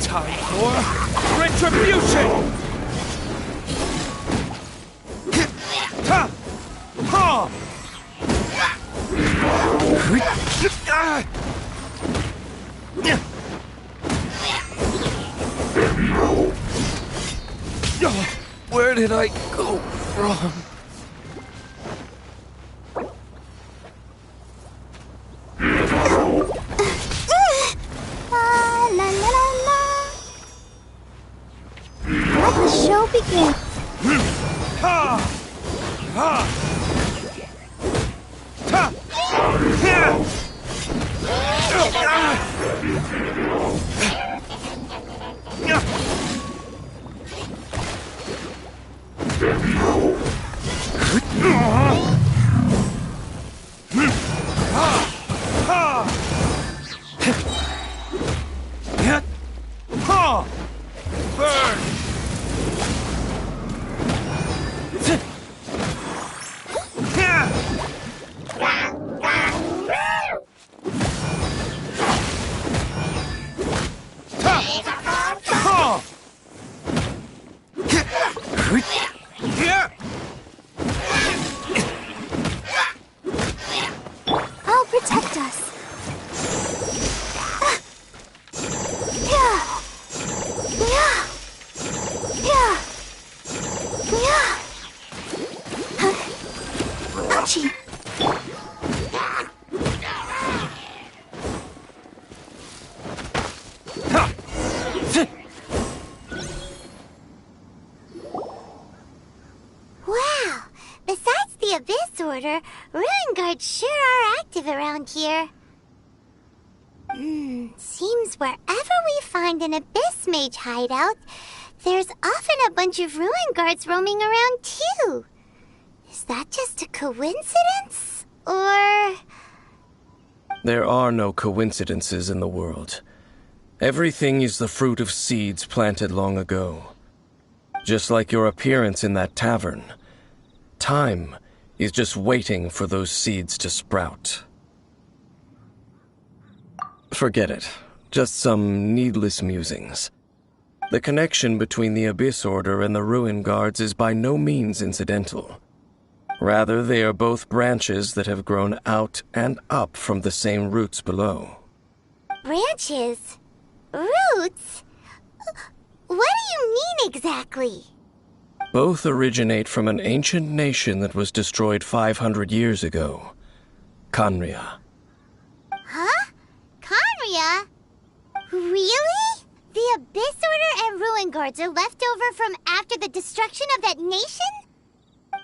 Time for retribution! Where did I go wrong? La la la la. Let the show begin. I'll protect us. Ouchie. Wow! Besides the Abyss Order, Ruin Guards sure are active around here. Seems wherever we find an Abyss Mage hideout, there's often a bunch of Ruin Guards roaming around too. Is that just a coincidence? Or... There are no coincidences in the world. Everything is the fruit of seeds planted long ago. Just like your appearance in that tavern. Time is just waiting for those seeds to sprout. Forget it. Just some needless musings. The connection between the Abyss Order and the Ruin Guards is by no means incidental. Rather, they are both branches that have grown out and up from the same roots below. branches? Roots? What do you mean exactly? Both originate from an ancient nation that was destroyed 500 years ago. Khaenri'ah. Huh? Khaenri'ah? Really? The Abyss Order and Ruin Guards are left over from after the destruction of that nation?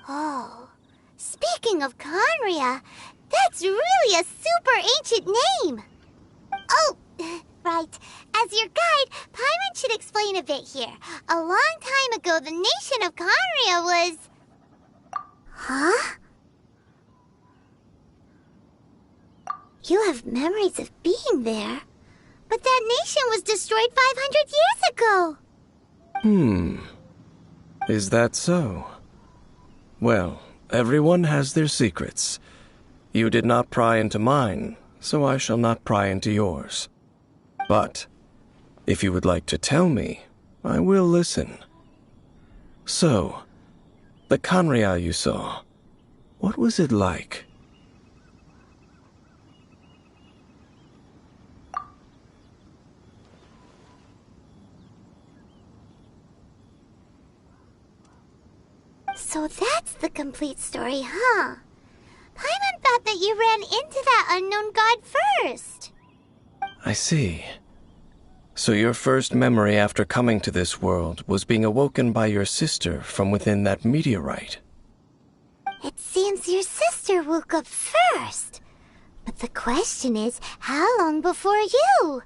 Oh, speaking of Khaenri'ah, that's really a super ancient name. Oh, right. As your guide, Paimon should explain a bit here. A long time ago, the nation of Khaenri'ah was... Huh? You have memories of being there. But that nation was destroyed 500 years ago. Is that so? Well, everyone has their secrets. You did not pry into mine, so I shall not pry into yours. But, if you would like to tell me, I will listen. So, the Khaenri'ah you saw, what was it like? So that's the complete story, huh? Paimon thought that you ran into that unknown god first. I see. So your first memory after coming to this world was being awoken by your sister from within that meteorite. It seems your sister woke up first. But the question is, how long before you?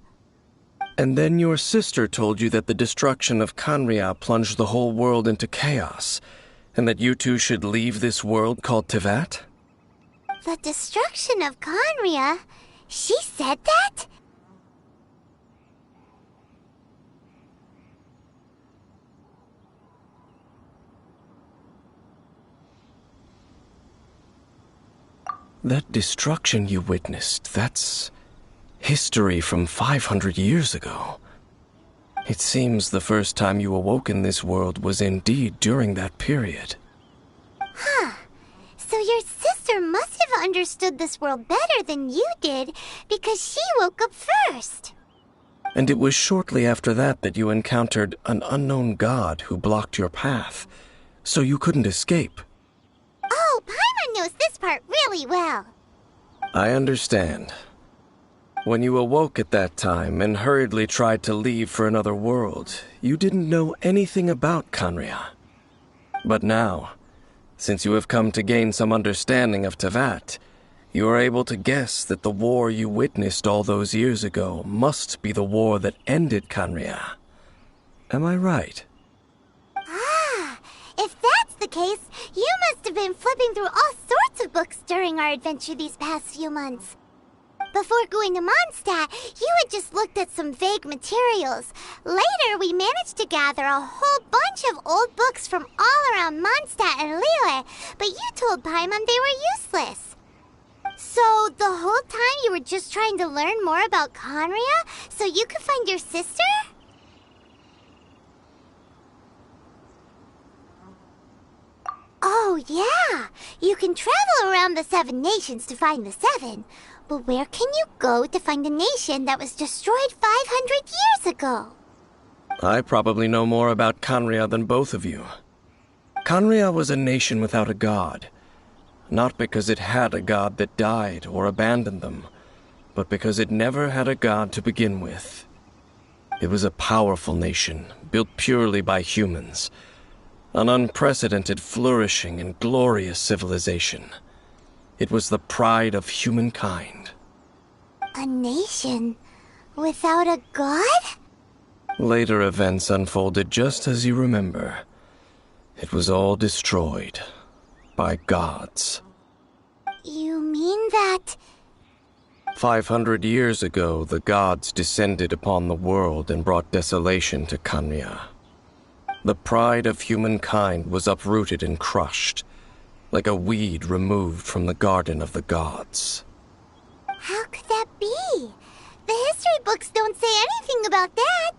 And then your sister told you that the destruction of Khaenri'ah plunged the whole world into chaos, and that you two should leave this world called Teyvat? The destruction of Khaenri'ah? She said that? That destruction you witnessed, that's history from 500 years ago. It seems the first time you awoke in this world was indeed during that period. Huh. So your sister must have understood this world better than you did, because she woke up first. And it was shortly after that that you encountered an unknown god who blocked your path, so you couldn't escape. Oh, Paimon knows this part really well. I understand. When you awoke at that time and hurriedly tried to leave for another world, you didn't know anything about Khaenri'ah. But now, since you have come to gain some understanding of Teyvat, you are able to guess that the war you witnessed all those years ago must be the war that ended Khaenri'ah. Am I right? Ah, if that's the case, you must have been flipping through all sorts of books during our adventure these past few months. Before going to Mondstadt, you had just looked at some vague materials. Later, we managed to gather a whole bunch of old books from all around Mondstadt and Liyue, but you told Paimon they were useless. So, the whole time you were just trying to learn more about Khaenri'ah so you could find your sister? Oh, yeah! You can travel around the 7 nations to find the 7. But where can you go to find a nation that was destroyed 500 years ago? I probably know more about Khaenri'ah than both of you. Khaenri'ah was a nation without a god. Not because it had a god that died or abandoned them, but because it never had a god to begin with. It was a powerful nation, built purely by humans. An unprecedented, flourishing, and glorious civilization. It was the pride of humankind. A nation without a god? Later events unfolded just as you remember. It was all destroyed by gods. You mean that... 500 years ago, the gods descended upon the world and brought desolation to Khaenri'ah. The pride of humankind was uprooted and crushed, like a weed removed from the garden of the gods. How could that be? The history books don't say anything about that.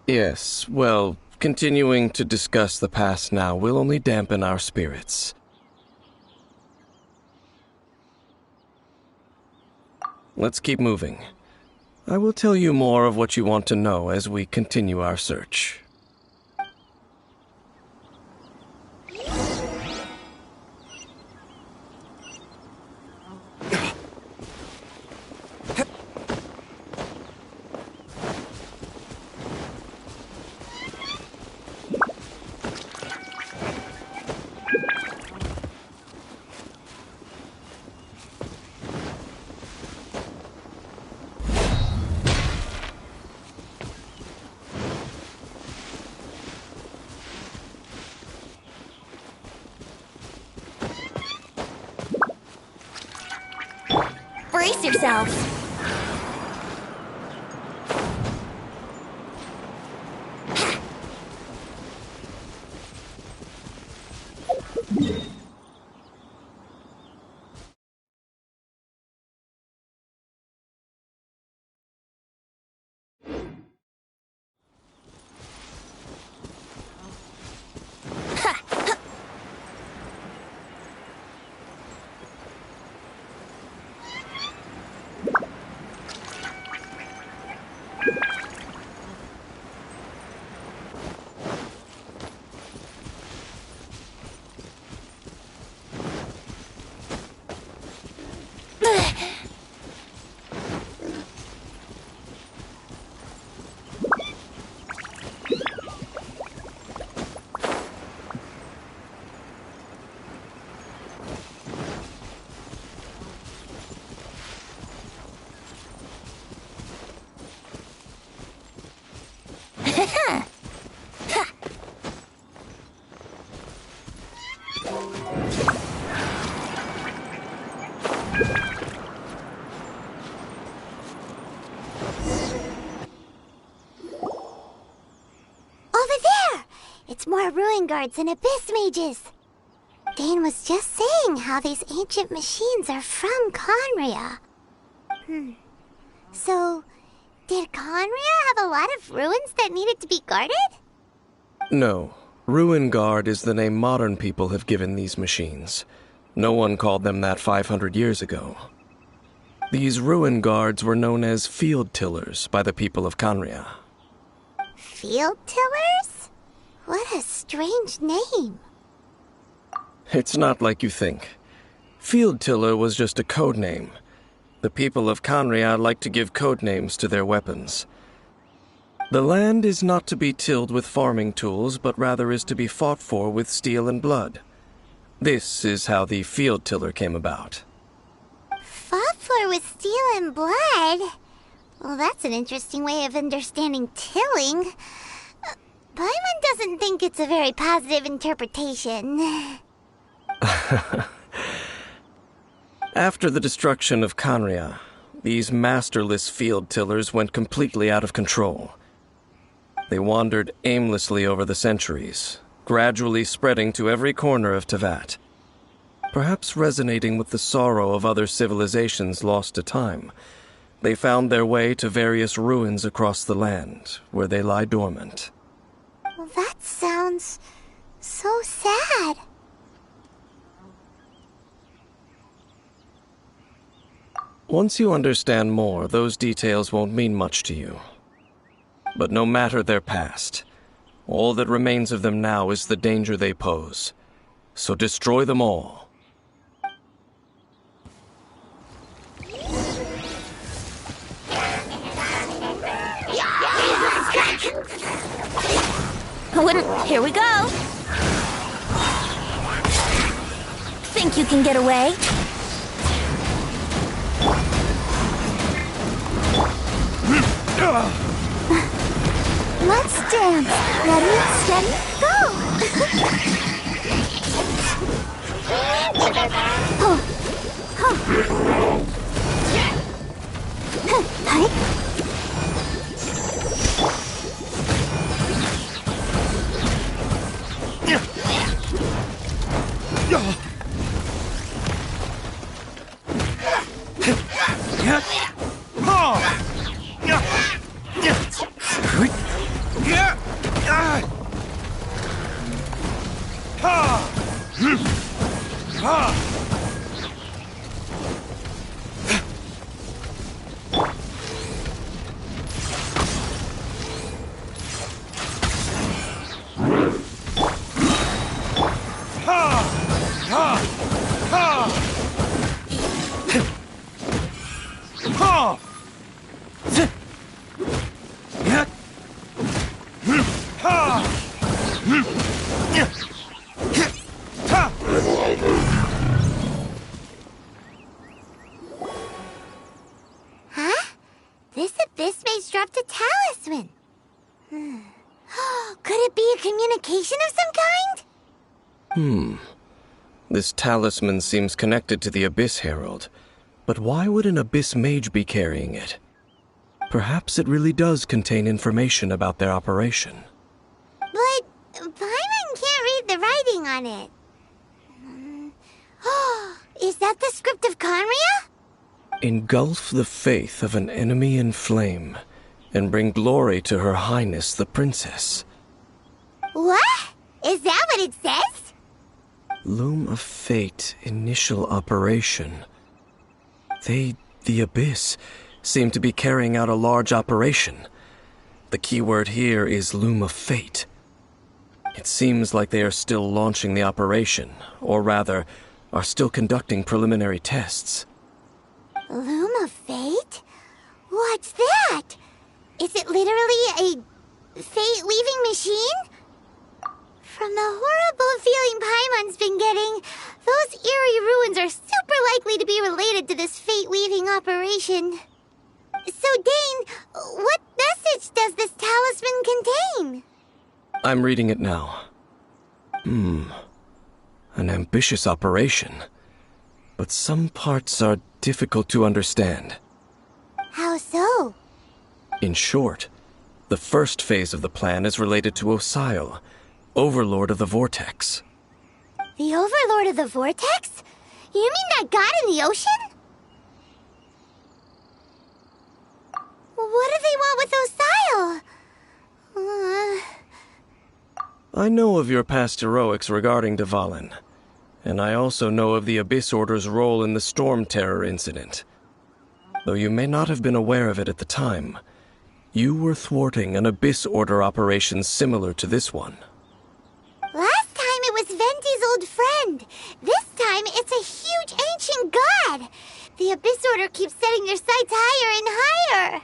Yes, well, continuing to discuss the past now will only dampen our spirits. Let's keep moving. I will tell you more of what you want to know as we continue our search. Brace yourselves. It's more ruin guards and abyss mages. Dane was just saying how these ancient machines are from Conria. So, did Conria have a lot of ruins that needed to be guarded? No. Ruin Guard is the name modern people have given these machines. No one called them that 500 years ago. These ruin guards were known as field tillers by the people of Conria. Field tillers? What a strange name. It's not like you think. Field tiller was just a code name. The people of Conria like to give code names to their weapons. The land is not to be tilled with farming tools, but rather is to be fought for with steel and blood. This is how the field tiller came about. Fought for with steel and blood? Well, that's an interesting way of understanding tilling. Paimon doesn't think it's a very positive interpretation. After the destruction of Conria, these masterless field tillers went completely out of control. They wandered aimlessly over the centuries, gradually spreading to every corner of Teyvat. Perhaps resonating with the sorrow of other civilizations lost to time, they found their way to various ruins across the land, where they lie dormant. Well, that sounds so sad. Once you understand more, those details won't mean much to you. But no matter their past, all that remains of them now is the danger they pose. So destroy them all. Here we go. Think you can get away? Let's dance. Ready, steady, go! This abyss maze dropped a talisman. Could it be a communication of some kind? This talisman seems connected to the Abyss Herald. But why would an Abyss Mage be carrying it? Perhaps it really does contain information about their operation. But Paimon can't read the writing on it. Is that the script of Conria? Engulf the faith of an enemy in flame, and bring glory to Her Highness the Princess. What? Is that what it says? Loom of Fate, initial operation. The Abyss, seem to be carrying out a large operation. The keyword here is Loom of Fate. It seems like they are still launching the operation, or rather, are still conducting preliminary tests. Loom of Fate? What's that? Is it literally a fate-weaving machine? From the horrible feeling Paimon's been getting, those eerie ruins are super likely to be related to this fate-weaving operation. So, Dane, what message does this talisman contain? I'm reading it now. An ambitious operation. But some parts are difficult to understand. How so? In short, the first phase of the plan is related to Osile, Overlord of the Vortex. The Overlord of the Vortex? You mean that god in the ocean? What do they want with Osile? I know of your past heroics regarding Dvalin, and I also know of the Abyss Order's role in the Storm Terror incident. Though you may not have been aware of it at the time, you were thwarting an Abyss Order operation similar to this one. Last time it was Venti's old friend. This time it's a huge ancient god. The Abyss Order keeps setting their sights higher and higher.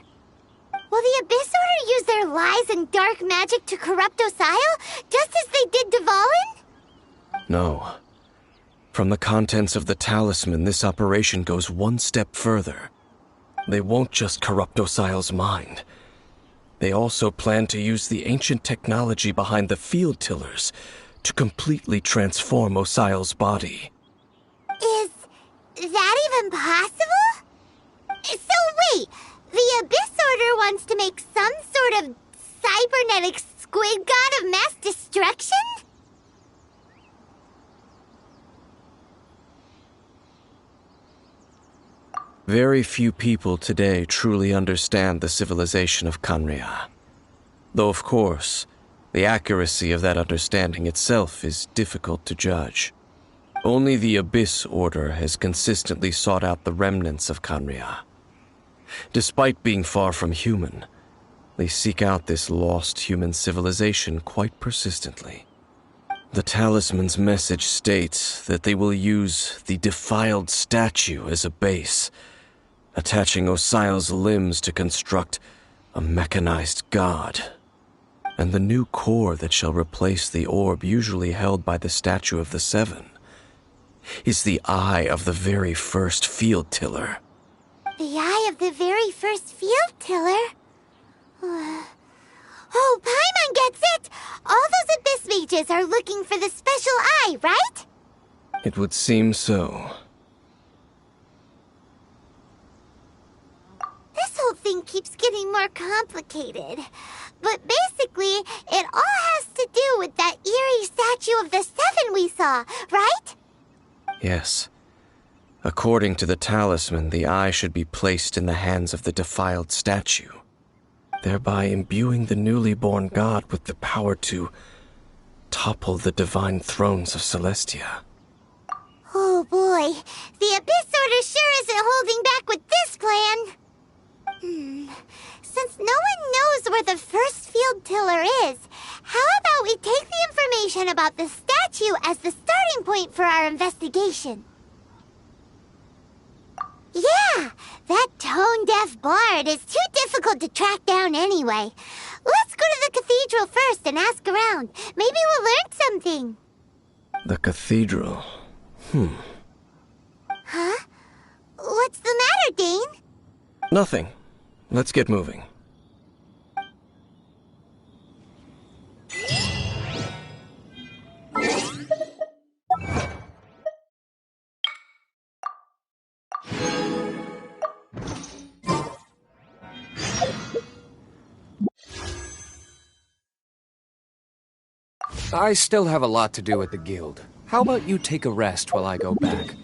Will the Abyss Order use their lies and dark magic to corrupt Osile, just as they did Dvalin? No. From the contents of the talisman, this operation goes one step further. They won't just corrupt Osile's mind. They also plan to use the ancient technology behind the field tillers to completely transform Osile's body. Is that even possible? So wait, the Abyss Order wants to make some sort of cybernetic squid god of mass destruction? Very few people today truly understand the civilization of Khaenri'ah. Though, of course, the accuracy of that understanding itself is difficult to judge. Only the Abyss Order has consistently sought out the remnants of Khaenri'ah. Despite being far from human, they seek out this lost human civilization quite persistently. The talisman's message states that they will use the defiled statue as a base, attaching Osile's limbs to construct a mechanized god. And the new core that shall replace the orb usually held by the Statue of the Seven is the eye of the very first field tiller. The eye of the very first field tiller? Oh, Paimon gets it! All those Abyss mages are looking for the special eye, right? It would seem so. This whole thing keeps getting more complicated. But basically, it all has to do with that eerie Statue of the Seven we saw, right? Yes. According to the talisman, the eye should be placed in the hands of the defiled statue, thereby imbuing the newly born god with the power to topple the divine thrones of Celestia. Oh boy, the Abyss Order sure isn't holding back with this plan. Since no one knows where the first field tiller is, how about we take the information about the statue as the starting point for our investigation? Yeah, that tone-deaf bard is too difficult to track down anyway. Let's go to the cathedral first and ask around. Maybe we'll learn something. The cathedral. Huh? What's the matter, Dane? Nothing. Let's get moving. I still have a lot to do at the guild. How about you take a rest while I go back?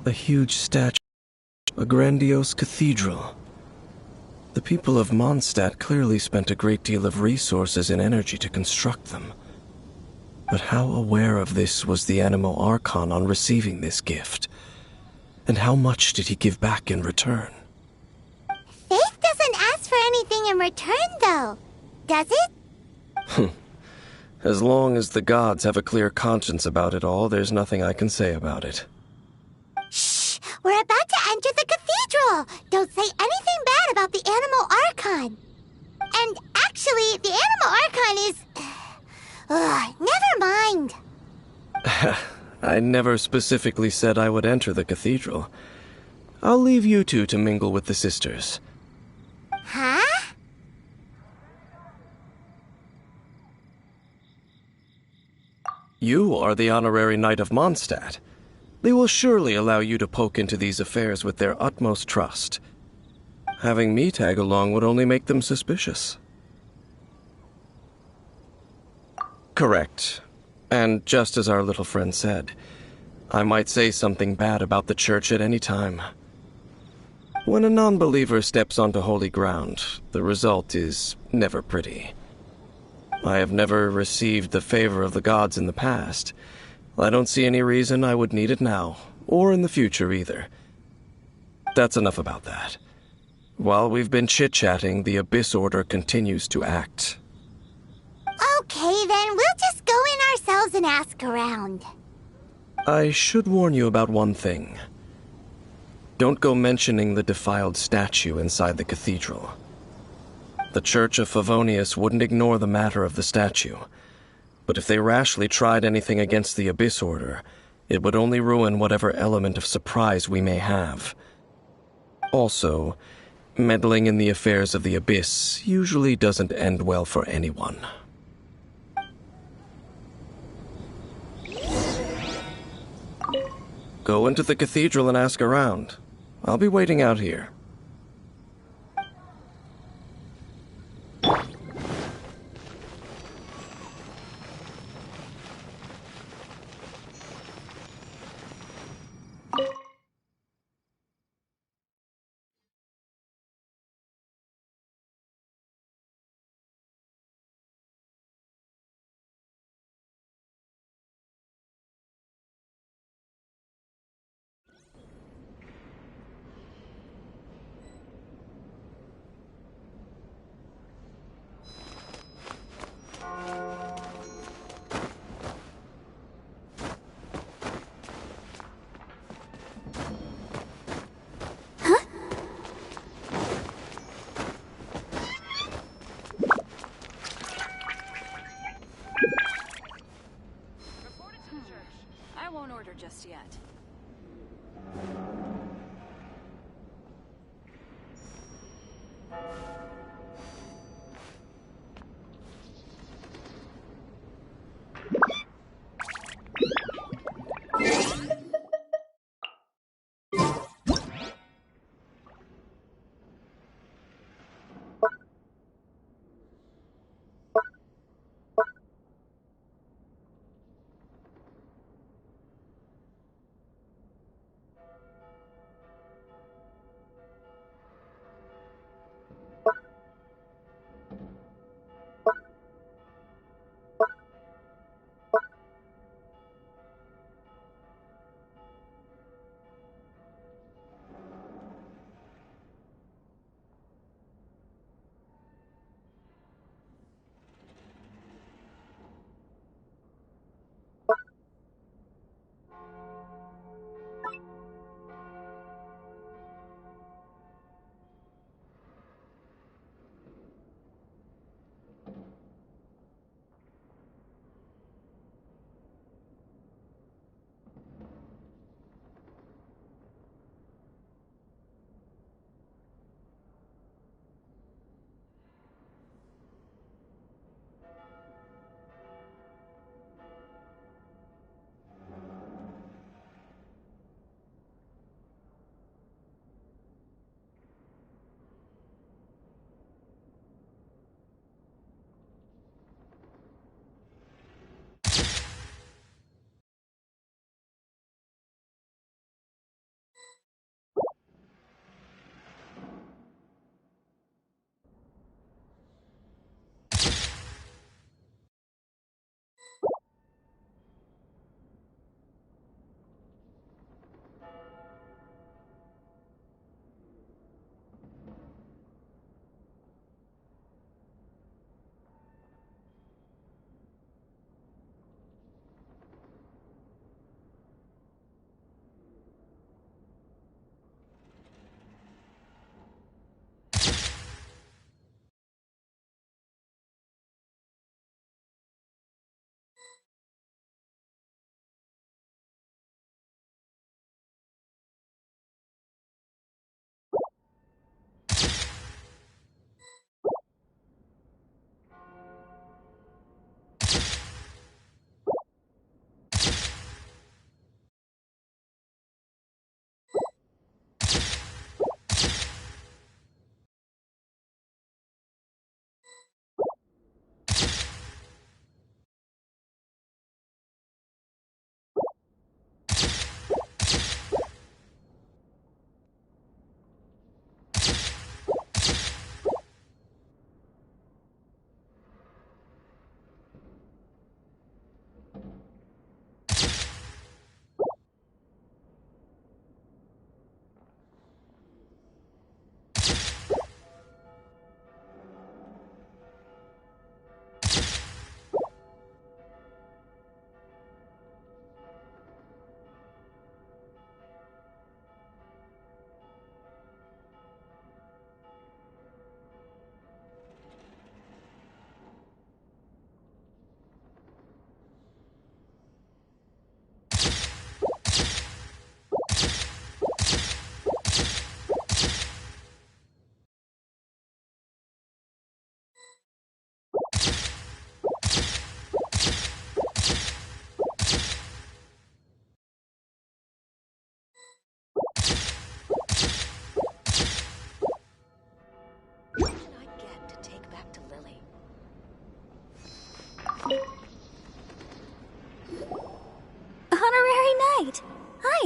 A huge statue, a grandiose cathedral. The people of Mondstadt clearly spent a great deal of resources and energy to construct them. But how aware of this was the Animo Archon on receiving this gift? And how much did he give back in return? Faith doesn't ask for anything in return, though, does it? As long as the gods have a clear conscience about it all, there's nothing I can say about it. Shh! We're about to enter the cathedral! Don't say anything bad about the Animo Archon! And actually, the Animo Archon is... never mind! I never specifically said I would enter the cathedral. I'll leave you two to mingle with the sisters. Huh? You are the honorary knight of Mondstadt. They will surely allow you to poke into these affairs with their utmost trust. Having me tag along would only make them suspicious. Correct. And just as our little friend said, I might say something bad about the church at any time. When a non-believer steps onto holy ground, the result is never pretty. I have never received the favor of the gods in the past. I don't see any reason I would need it now, or in the future either. That's enough about that. While we've been chit-chatting, the Abyss Order continues to act. Okay, then we'll just go in ourselves and ask around. I should warn you about one thing. Don't go mentioning the defiled statue inside the cathedral. The Church of Favonius wouldn't ignore the matter of the statue. But if they rashly tried anything against the Abyss Order, it would only ruin whatever element of surprise we may have. Also, meddling in the affairs of the Abyss usually doesn't end well for anyone. Go into the cathedral and ask around. I'll be waiting out here. Just yet.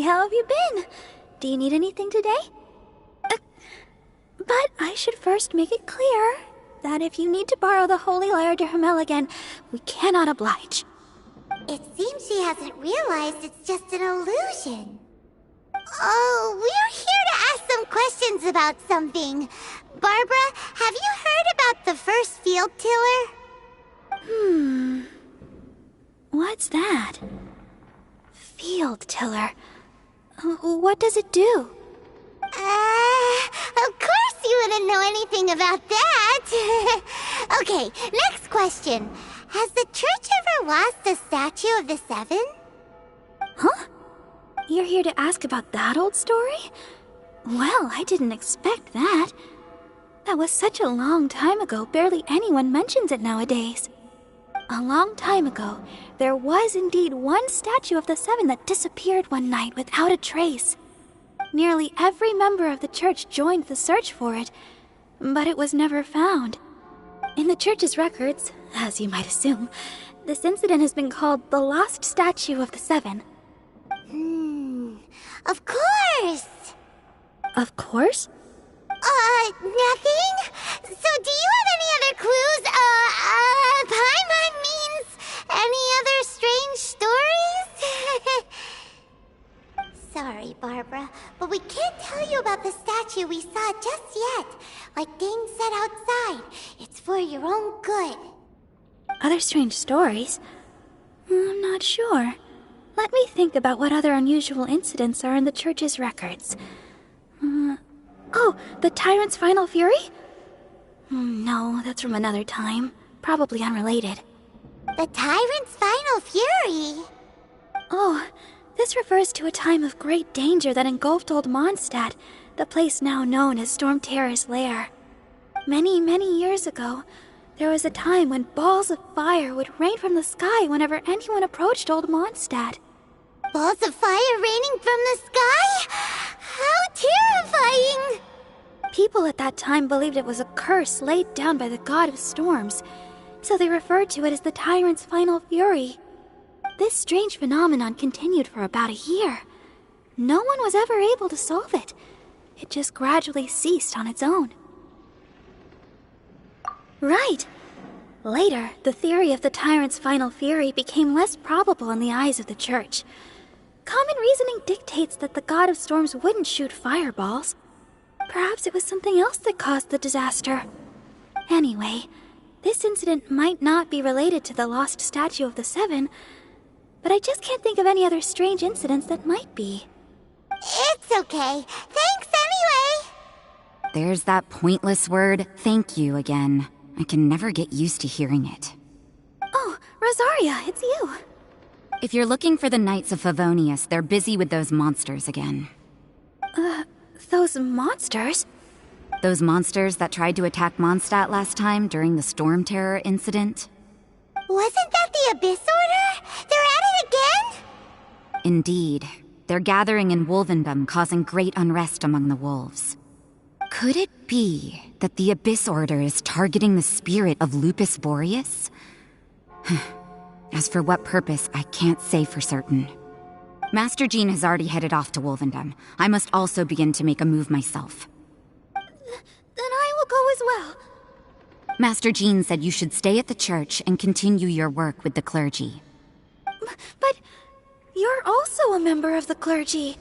how have you been? Do you need anything today? But I should first make it clear that if you need to borrow the Holy Lyre de Hermel again, we cannot oblige. It seems she hasn't realized it's just an illusion. Oh, we're here to ask some questions about something. Barbara, have you heard about the first field tiller? What's that? Field tiller. What does it do? Of course you wouldn't know anything about that. Okay, next question. Has the church ever lost a statue of the Seven? Huh? You're here to ask about that old story? Well, I didn't expect that. That was such a long time ago, barely anyone mentions it nowadays. A long time ago, there was indeed one statue of the Seven that disappeared one night without a trace. Nearly every member of the church joined the search for it, but it was never found. In the church's records, as you might assume, this incident has been called the Lost Statue of the Seven. Of course! Of course? Nothing? So do you have any other clues? Paimon means any other strange stories? Sorry, Barbara, but we can't tell you about the statue we saw just yet. Like Dane said outside, it's for your own good. Other strange stories? I'm not sure. Let me think about what other unusual incidents are in the church's records. Oh, the Tyrant's Final Fury? No, that's from another time. Probably unrelated. The Tyrant's Final Fury? Oh, this refers to a time of great danger that engulfed Old Mondstadt, the place now known as Storm Terror's lair. Many, many years ago, there was a time when balls of fire would rain from the sky whenever anyone approached Old Mondstadt. Balls of fire raining from the sky? How terrifying! People at that time believed it was a curse laid down by the god of storms, so they referred to it as the Tyrant's Final Fury. This strange phenomenon continued for about a year. No one was ever able to solve it. It just gradually ceased on its own. Right. Later, the theory of the Tyrant's Final Fury became less probable in the eyes of the church. Common reasoning dictates that the god of storms wouldn't shoot fireballs. Perhaps it was something else that caused the disaster. Anyway, this incident might not be related to the lost statue of the Seven, but I just can't think of any other strange incidents that might be. It's okay. Thanks anyway! There's that pointless word, thank you, again. I can never get used to hearing it. Oh, Rosaria, it's you. If you're looking for the Knights of Favonius, they're busy with those monsters again. Those monsters? Those monsters that tried to attack Mondstadt last time during the Storm Terror incident? Wasn't that the Abyss Order? They're at it again? Indeed. They're gathering in Wolvendom, causing great unrest among the wolves. Could it be that the Abyss Order is targeting the spirit of Lupus Boreas? As for what purpose, I can't say for certain. Master Jean has already headed off to Wolvendom. I must also begin to make a move myself. Then I will go as well. Master Jean said you should stay at the church and continue your work with the clergy. But you're also a member of the clergy.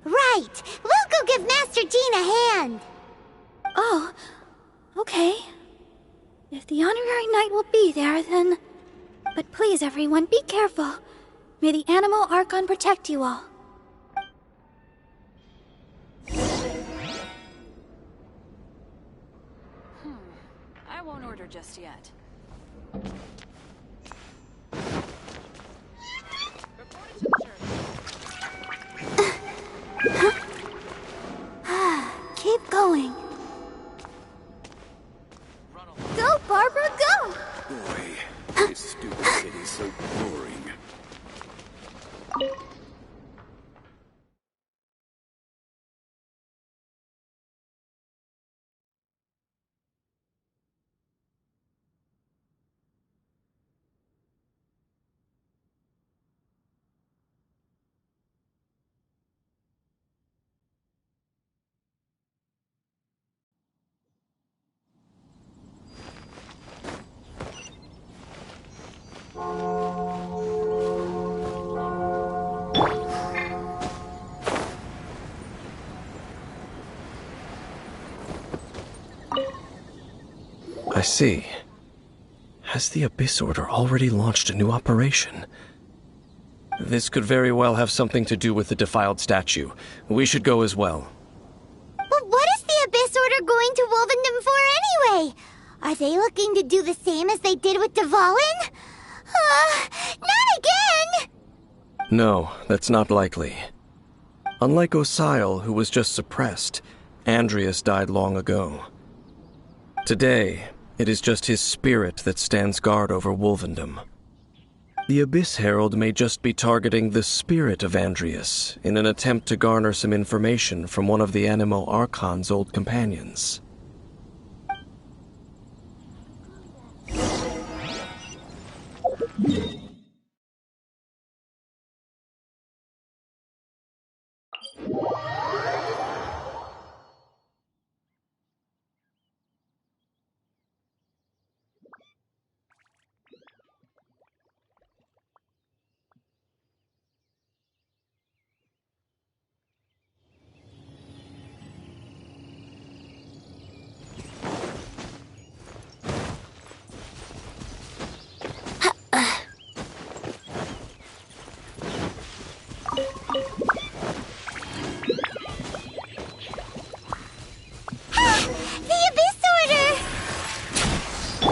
Right! We'll go give Master Jean a hand! Oh, okay. If the honorary knight will be there, then... But please, everyone, be careful. May the Animal Archon protect you all. I won't order just yet. Keep going. Go, Barbara, go! Boy, this stupid city's so boring. see. Has the Abyss Order already launched a new operation? This could very well have something to do with the defiled statue. We should go as well. But what is the Abyss Order going to Wolvendom for anyway? Are they looking to do the same as they did with Dvalin? Not again! No, that's not likely. Unlike Osile, who was just suppressed, Andreas died long ago. Today, it is just his spirit that stands guard over Wolvendom. The Abyss Herald may just be targeting the spirit of Andreas in an attempt to garner some information from one of the Animo Archon's old companions.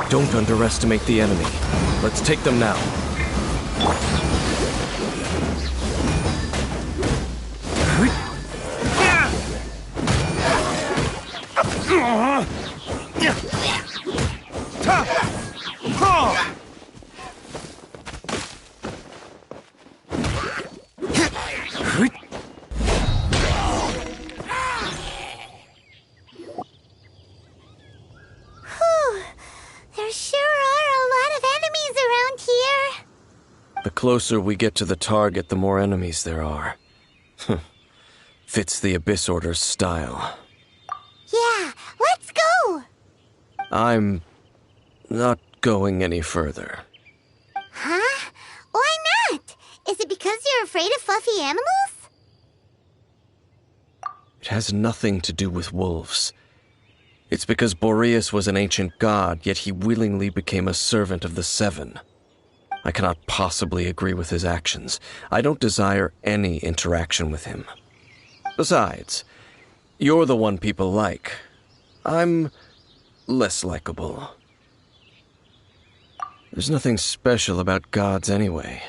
Don't underestimate the enemy. Let's take them now. The closer we get to the target, the more enemies there are. Fits the Abyss Order's style. Yeah, let's go! I'm not going any further. Huh? Why not? Is it because you're afraid of fluffy animals? It has nothing to do with wolves. It's because Boreas was an ancient god, yet he willingly became a servant of the Seven. I cannot possibly agree with his actions. I don't desire any interaction with him. Besides, you're the one people like. I'm less likable. There's nothing special about gods anyway.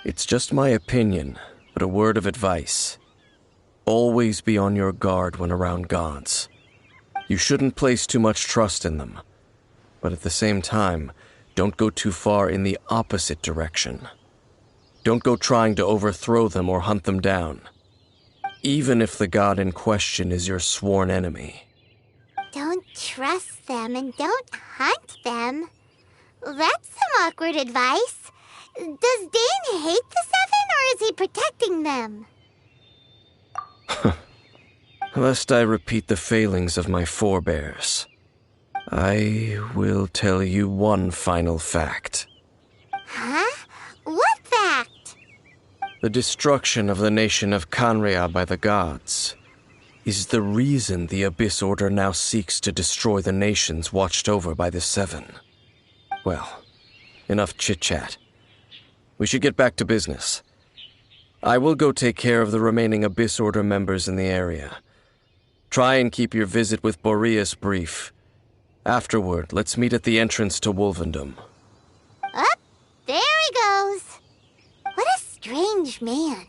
It's just my opinion, but a word of advice. Always be on your guard when around gods. You shouldn't place too much trust in them. But at the same time, don't go too far in the opposite direction. Don't go trying to overthrow them or hunt them down, even if the god in question is your sworn enemy. Don't trust them and don't hunt them. That's some awkward advice. Does Dane hate the Seven, or is he protecting them? Lest I repeat the failings of my forebears, I will tell you one final fact. Huh? What fact? The destruction of the nation of Canria by the gods is the reason the Abyss Order now seeks to destroy the nations watched over by the Seven. Well, enough chit-chat. We should get back to business. I will go take care of the remaining Abyss Order members in the area. Try and keep your visit with Boreas brief. Afterward, let's meet at the entrance to Wolvendom. Up, there he goes. What a strange man.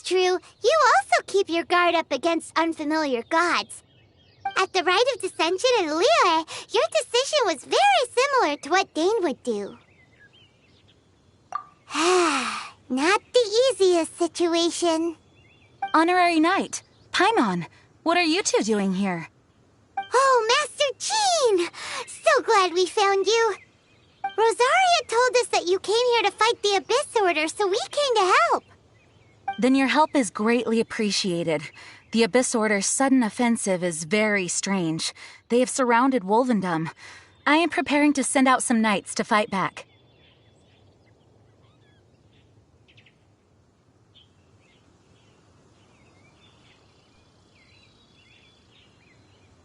True, you also keep your guard up against unfamiliar gods. At the Rite of Dissension in Liyue, your decision was very similar to what Dane would do. Not the easiest situation. Honorary Knight, Paimon, what are you two doing here? Oh, Master Jean! So glad we found you. Rosaria told us that you came here to fight the Abyss Order, so we came to help. Then your help is greatly appreciated. The Abyss Order's sudden offensive is very strange. They have surrounded Wolvendom. I am preparing to send out some knights to fight back.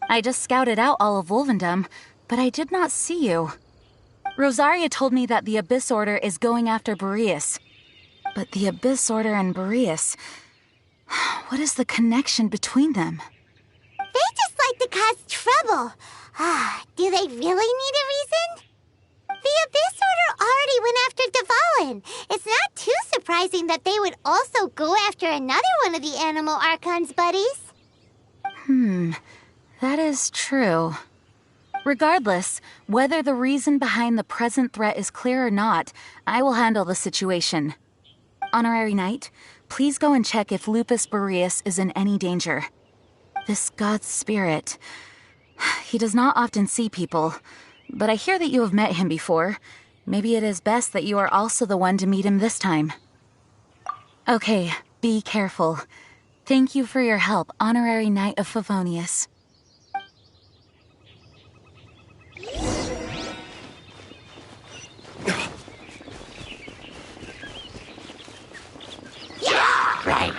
I just scouted out all of Wolvendom, but I did not see you. Rosaria told me that the Abyss Order is going after Boreas. But the Abyss Order and Boreas... what is the connection between them? They just like to cause trouble. Do they really need a reason? The Abyss Order already went after Dvalin. It's not too surprising that they would also go after another one of the Animal Archon's buddies. That is true. Regardless, whether the reason behind the present threat is clear or not, I will handle the situation. Honorary Knight, please go and check if Lupus Boreas is in any danger. This god's spirit... he does not often see people, but I hear that you have met him before. Maybe it is best that you are also the one to meet him this time. Okay, be careful. Thank you for your help, Honorary Knight of Favonius. Right.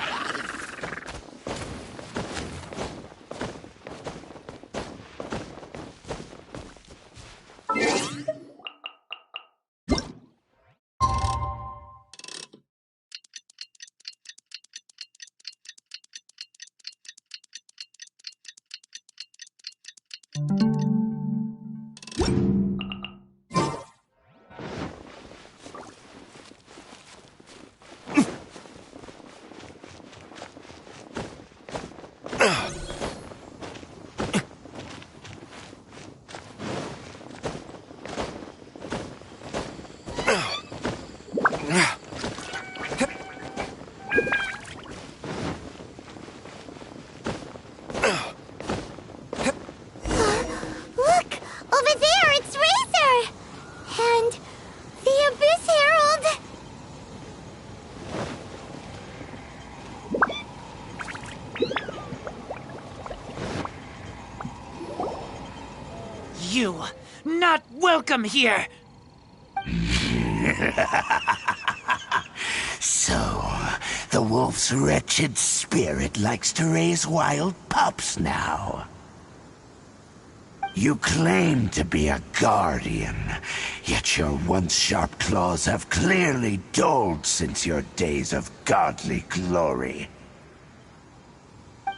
You, not welcome here! So, the wolf's wretched spirit likes to raise wild pups now. You claim to be a guardian, yet your once sharp claws have clearly dulled since your days of godly glory.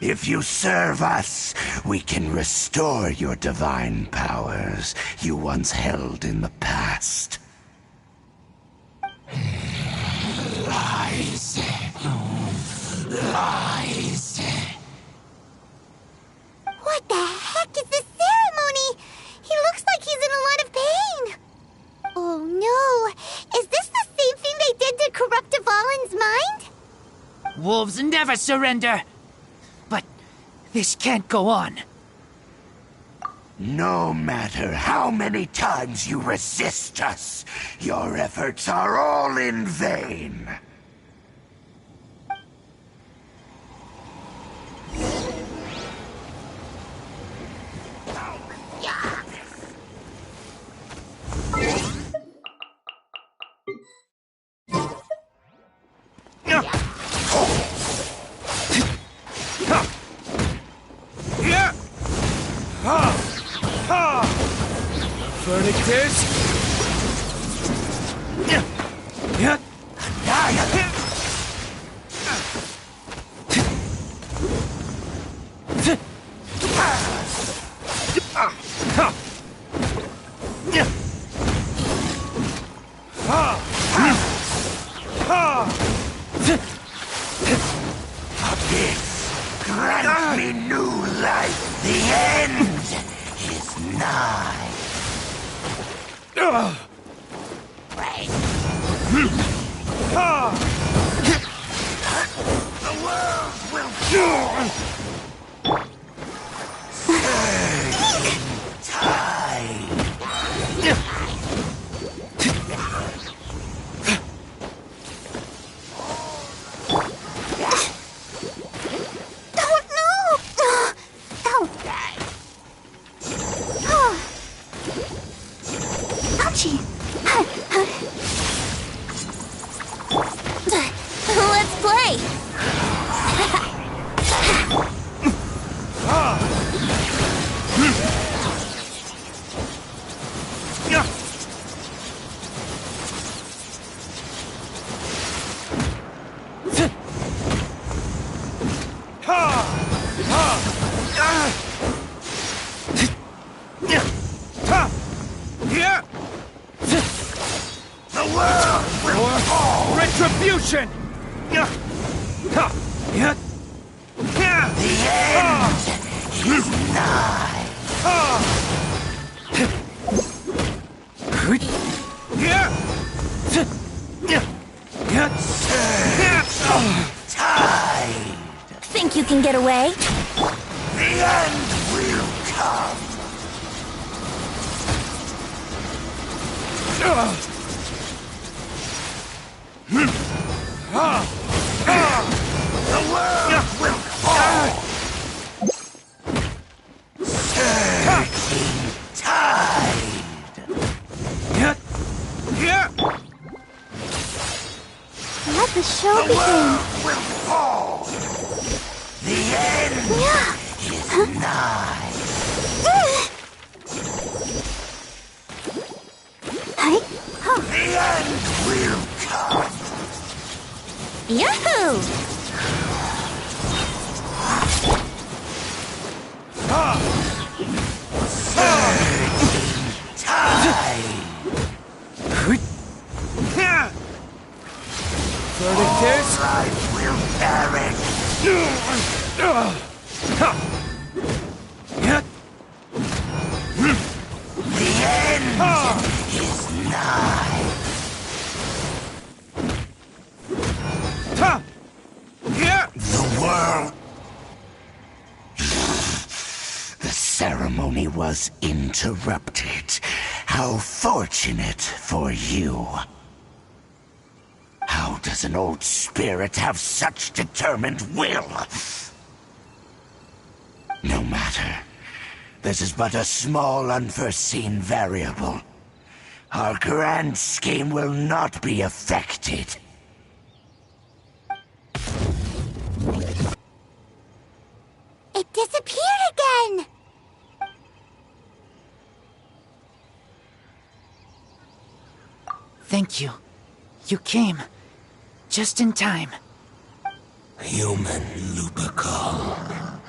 If you serve us, we can restore your divine powers you once held in the past. Lies. Lies. What the heck is this ceremony? He looks like he's in a lot of pain. Oh no, is this the same thing they did to corrupt Dvalin's mind? Wolves never surrender! But this can't go on. No matter how many times you resist us, your efforts are all in vain. Verdict is... Grant me new life. The end is nigh. The world will surge in tide. play! The world will fall! Retribution! The end is nigh! Tide! Think you can get away? The end will come! The world will fall! Surging tide! Let the show The begin. world will fall! The end is nigh! The end will come! Yahoo! Surging tide! Verdict Life will perish! The end is nigh! The world... The ceremony was interrupted. How fortunate for you. How does an old spirit have such determined will? No matter. This is but a small unforeseen variable. Our grand scheme will not be affected. It disappeared again! Thank you. You came. Just in time. Human Lupercal,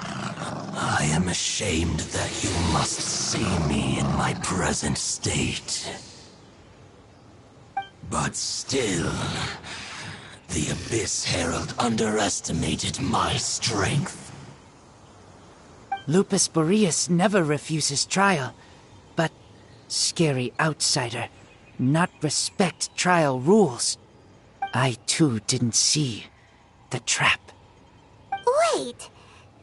I am ashamed that you must see me in my present state. But still, the Abyss Herald underestimated my strength. Lupus Boreas never refuses trial, but scary outsider, not respect trial rules. I too didn't see the trap. Wait,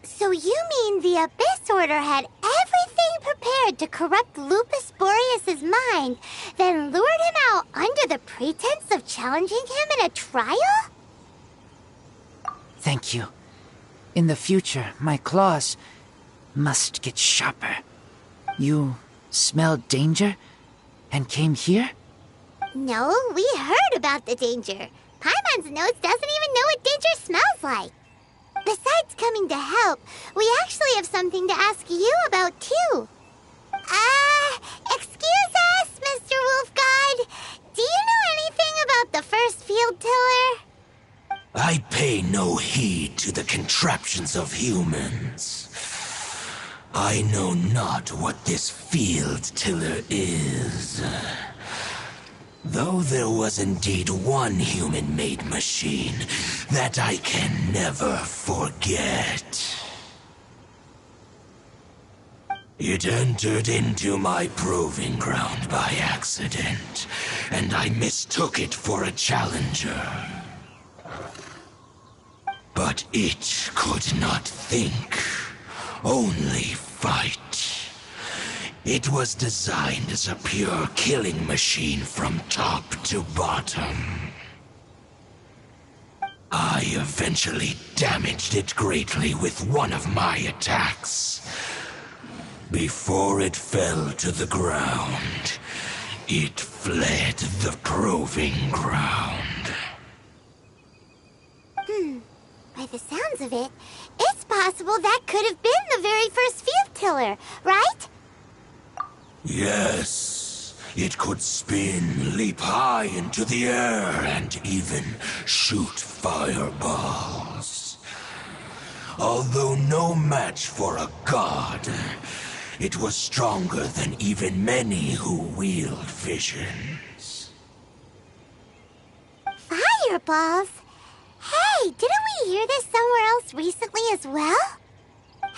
so you mean the Abyss Order had everything prepared to corrupt Lupus Boreas' mind, then lured him out under the pretense of challenging him in a trial? Thank you. In the future, my claws must get sharper. You smelled danger and came here? No, we heard about the danger. Paimon's nose doesn't even know what danger smells like. Besides coming to help, we actually have something to ask you about, too. Excuse us, Mr. Wolf God. Do you know anything about the first field tiller? I pay no heed to the contraptions of humans. I know not what this field tiller is. Though there was indeed one human-made machine that I can never forget. It entered into my proving ground by accident, and I mistook it for a challenger. But it could not think, only fight. It was designed as a pure killing machine from top to bottom. I eventually damaged it greatly with one of my attacks. Before it fell to the ground, it fled the proving ground. the sounds of it, it's possible that could have been the very first field tiller, right? Yes, it could spin, leap high into the air, and even shoot fireballs. Although no match for a god, it was stronger than even many who wield visions. Fireballs? Hey, didn't we hear this somewhere else recently as well?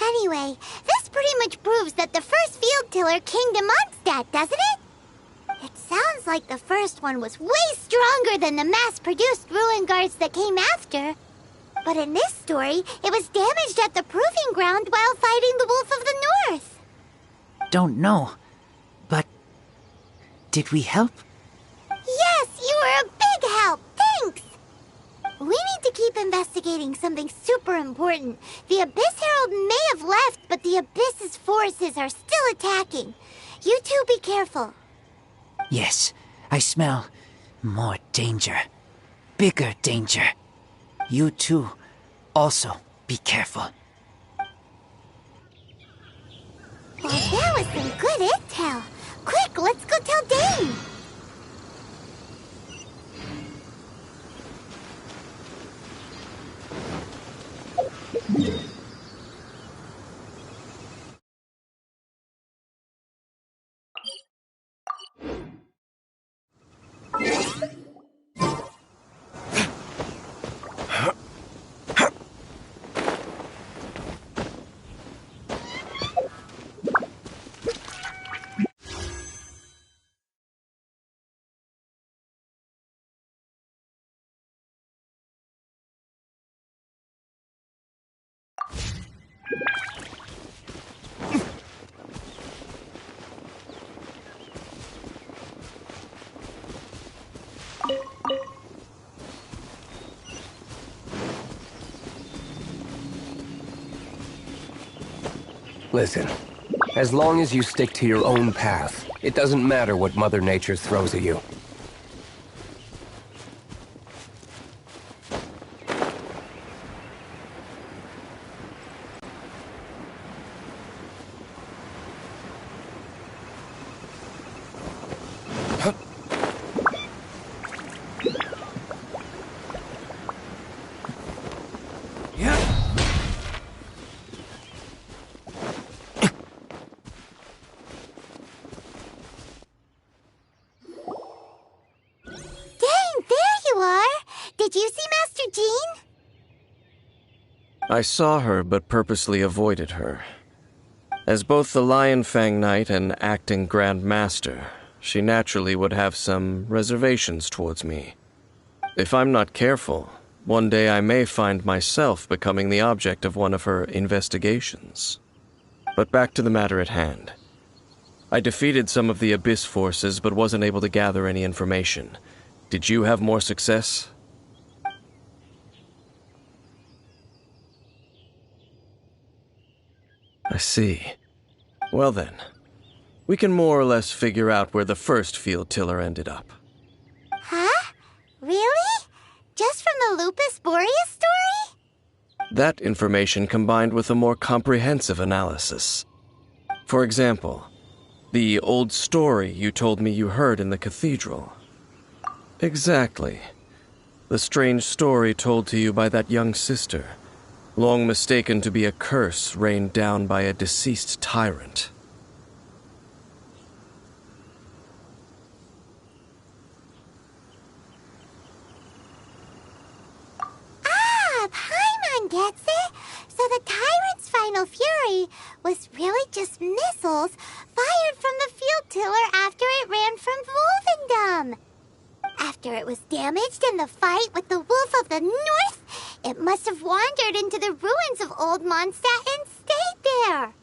Anyway, this pretty much proves that the first field tiller came to Mondstadt, doesn't it? It sounds like the first one was way stronger than the mass-produced ruin guards that came after. But in this story, it was damaged at the proving ground while fighting the Wolf of the North. Don't know, but did we help? Yes, you were a big help. Thanks. We need to keep investigating something super important. The Abyss Herald may have left, but the Abyss's forces are still attacking. You two be careful. Yes, I smell more danger. Bigger danger. You too, also be careful. Well, that was some good intel. Quick, let's go tell Dane. Listen, as long as you stick to your own path, it doesn't matter what Mother Nature throws at you. Did you see Master Jean? I saw her, but purposely avoided her. As both the Lion Fang Knight and acting Grand Master, she naturally would have some reservations towards me. If I'm not careful, one day I may find myself becoming the object of one of her investigations. But back to the matter at hand. I defeated some of the Abyss forces, but wasn't able to gather any information. Did you have more success? I see. Well then, we can more or less figure out where the first field tiller ended up. Huh? Really? Just from the Lupus Boreas story? That information combined with a more comprehensive analysis. For example, the old story you told me you heard in the cathedral. Exactly. The strange story told to you by that young sister, long mistaken to be a curse rained down by a deceased tyrant. Paimon gets it. So the tyrant's final fury was really just missiles fired from the field tiller after it ran from Wolvendom. After it was damaged in the fight with the Wolf of the North, it must have wandered into the ruins of Old Mondstadt and stayed there.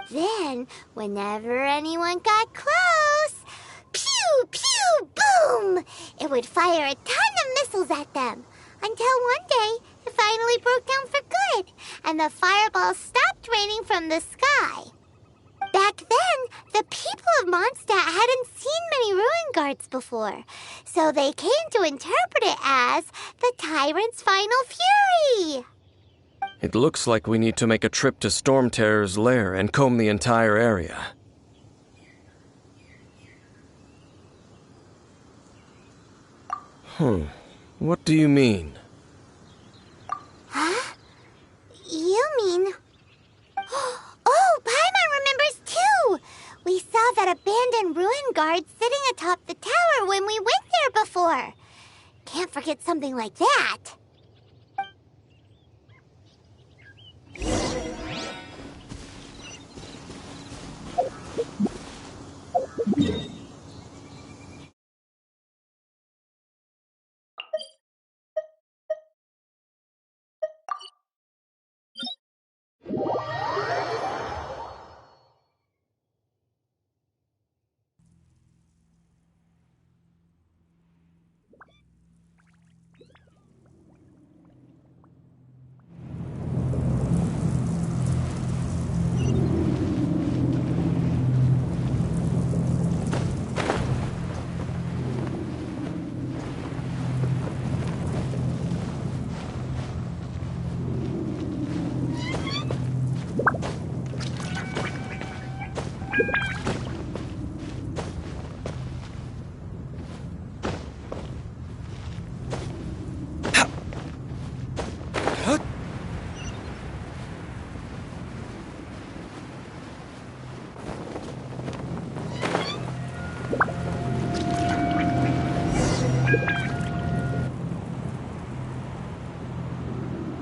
Then, whenever anyone got close, pew, pew, boom! It would fire a ton of missiles at them, until one day it finally broke down for good, and the fireballs stopped raining from the sky. Back then, the people of Mondstadt hadn't seen many ruin guards before, so they came to interpret it as the tyrant's final fury. It looks like we need to make a trip to Storm Terror's lair and comb the entire area. What do you mean? Huh? You mean... Oh, Paimon remembers too! We saw that abandoned ruin guard sitting atop the tower when we went there before. Can't forget something like that.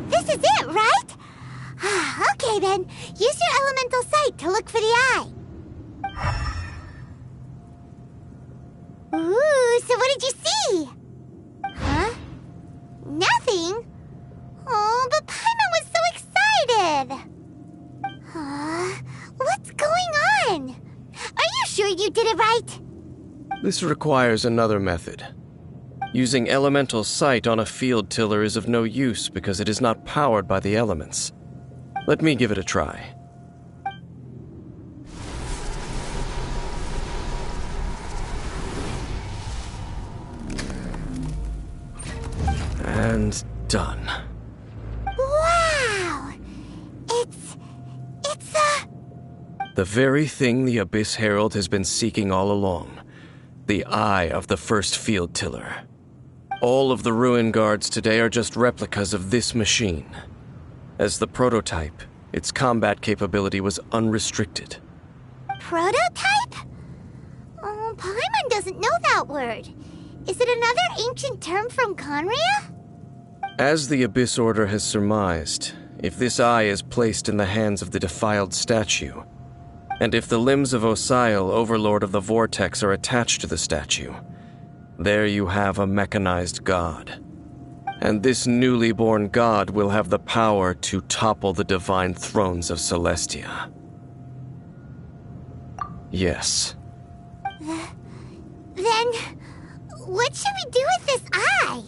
This is it, right? Okay then, use your elemental sight to look for the eye. Ooh, so what did you see? Huh? Nothing? Oh, but Paimon was so excited. What's going on? Are you sure you did it right? This requires another method. Using elemental sight on a field tiller is of no use because it is not powered by the elements. Let me give it a try. And done. Wow! It's the very thing the Abyss Herald has been seeking all along. The eye of the first field tiller. All of the ruin guards today are just replicas of this machine. As the prototype, its combat capability was unrestricted. Prototype? Oh, Paimon doesn't know that word. Is it another ancient term from Conria? As the Abyss Order has surmised, if this eye is placed in the hands of the defiled statue, and if the limbs of Osial, Overlord of the Vortex, are attached to the statue, there you have a mechanized god. And this newly born god will have the power to topple the divine thrones of Celestia. Yes. Then, what should we do with this eye?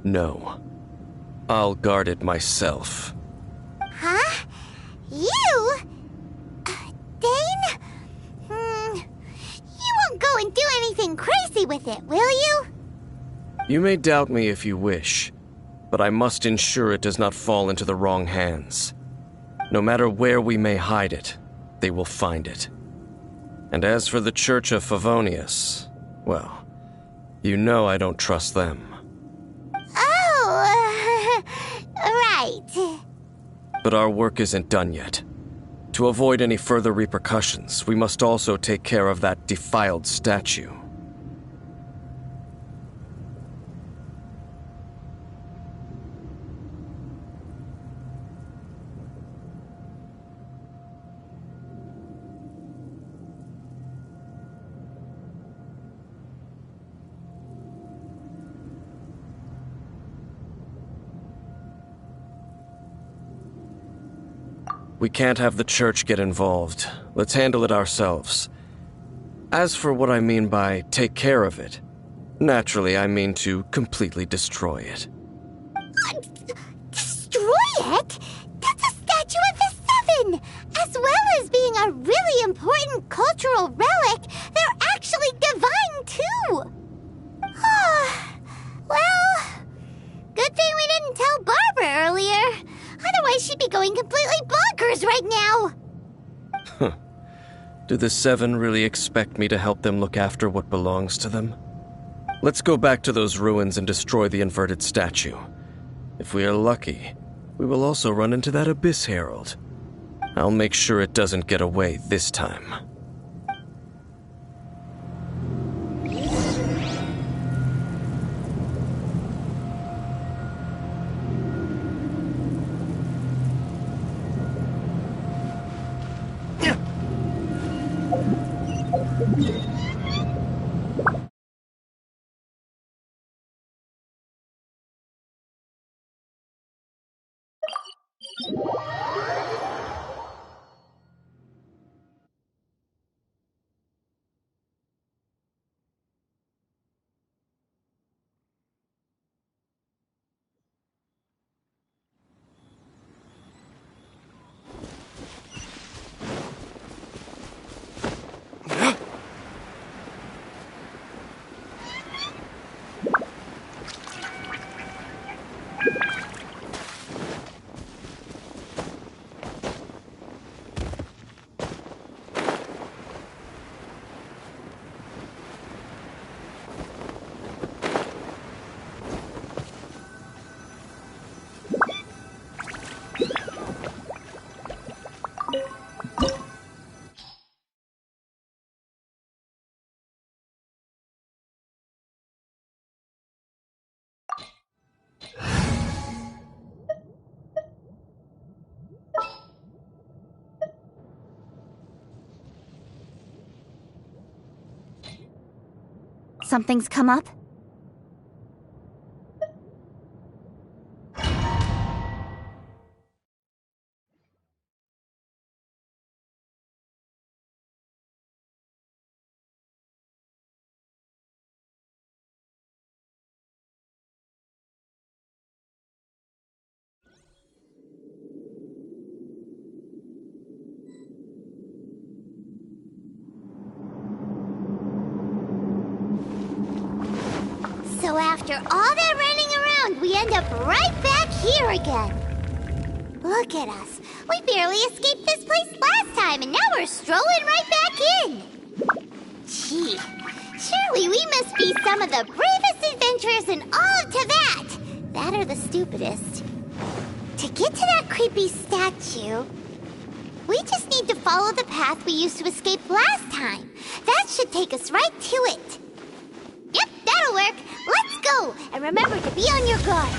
No. I'll guard it myself. Huh? You? Dane? You won't go and do anything crazy with it, will you? You may doubt me if you wish, but I must ensure it does not fall into the wrong hands. No matter where we may hide it, they will find it. And as for the Church of Favonius, well, you know I don't trust them. Oh, right. But our work isn't done yet. To avoid any further repercussions, we must also take care of that defiled statue. We can't have the church get involved. Let's handle it ourselves. As for what I mean by take care of it, naturally I mean to completely destroy it. Destroy it? That's a statue of the Seven! As well as being a really important cultural relic, they're actually divine too! Well, good thing we didn't tell Barbara going completely bonkers right now! Do the Seven really expect me to help them look after what belongs to them? Let's go back to those ruins and destroy the inverted statue. If we are lucky, we will also run into that Abyss Herald. I'll make sure it doesn't get away this time. Something's come up? So after all that running around, we end up right back here again. Look at us. We barely escaped this place last time, and now we're strolling right back in. Gee, surely we must be some of the bravest adventurers in all of Teyvat. That or the stupidest. To get to that creepy statue, we just need to follow the path we used to escape last time. That should take us right to it. Yep, that'll work. Let's go! And remember to be on your guard.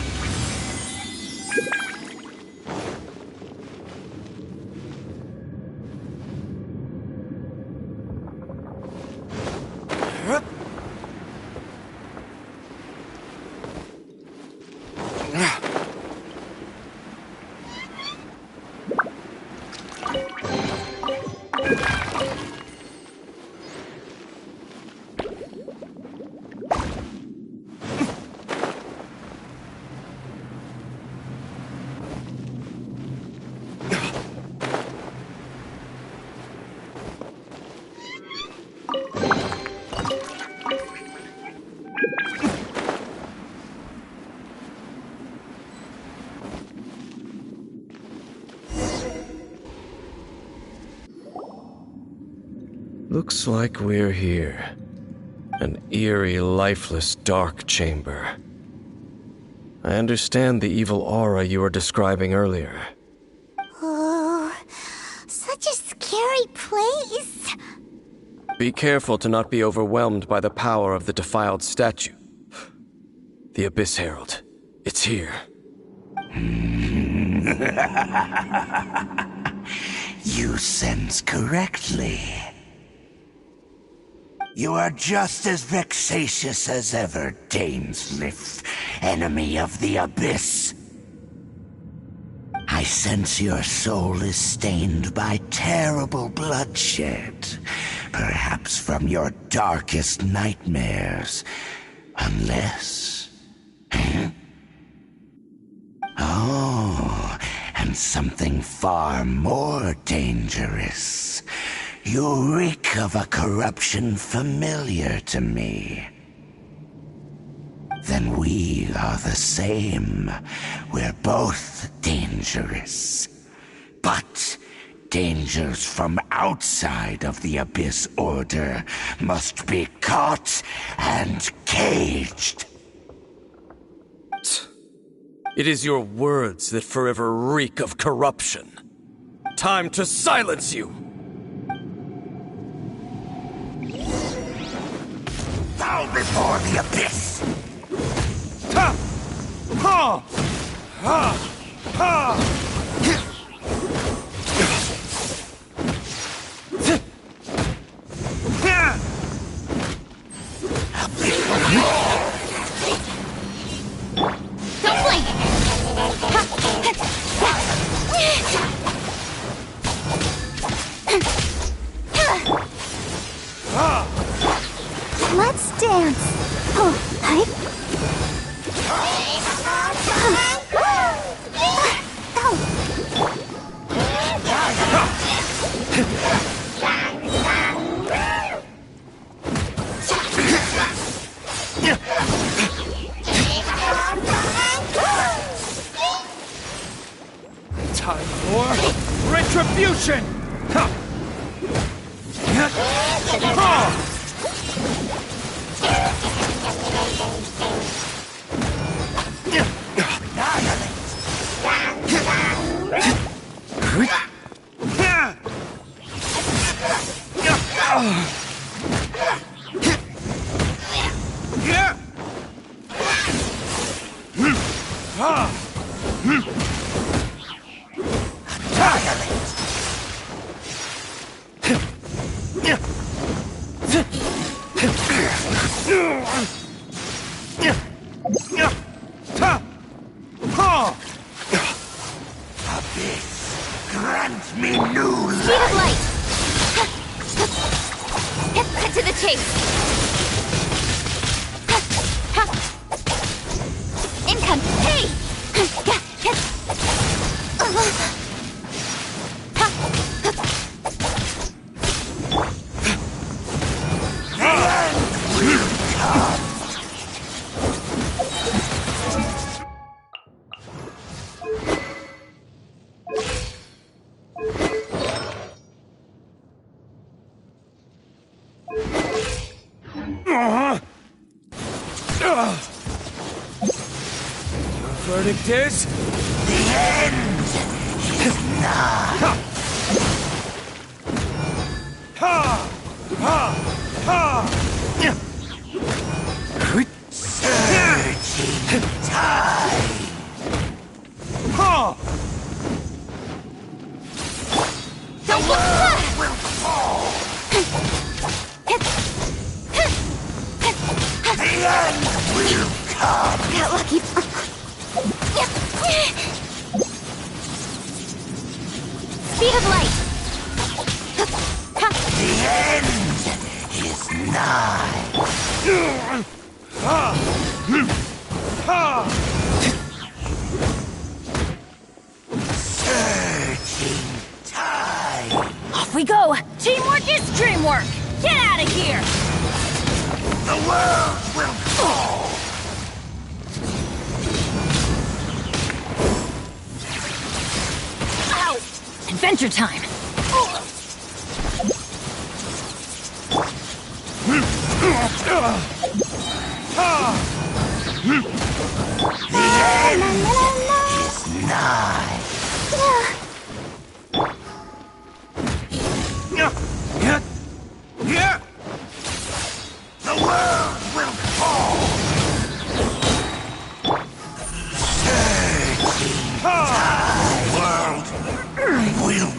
Looks like we're here. An eerie, lifeless, dark chamber. I understand the evil aura you were describing earlier. Oh, such a scary place. Be careful to not be overwhelmed by the power of the defiled statue. The Abyss Herald. It's here. You sense correctly. You are just as vexatious as ever, Dainsleif, enemy of the Abyss. I sense your soul is stained by terrible bloodshed, perhaps from your darkest nightmares, unless... Oh, and something far more dangerous. You reek of a corruption familiar to me. Then we are the same. We're both dangerous. But dangers from outside of the Abyss Order must be caught and caged. It is your words that forever reek of corruption. Time to silence you! Bow before the Abyss! Ha! Ha! Ha! Ha! Don't blink! Let's dance. Oh, hi. Time for retribution! Ha! Grant me new Speed of light! Cut to the chase! Income! Hey! Verdict is... The end is nigh. Ha! Ha! Ha! Surging tide. Ha! The world will fall. The end will come. Got lucky. Speed of light! The end is nigh. Ha! Ha! Surging tide. Off we go! Teamwork is dreamwork! Get out of here! The world will fall. Ow! Adventure time! The end is nigh. The world will fall! Surging tide. World will.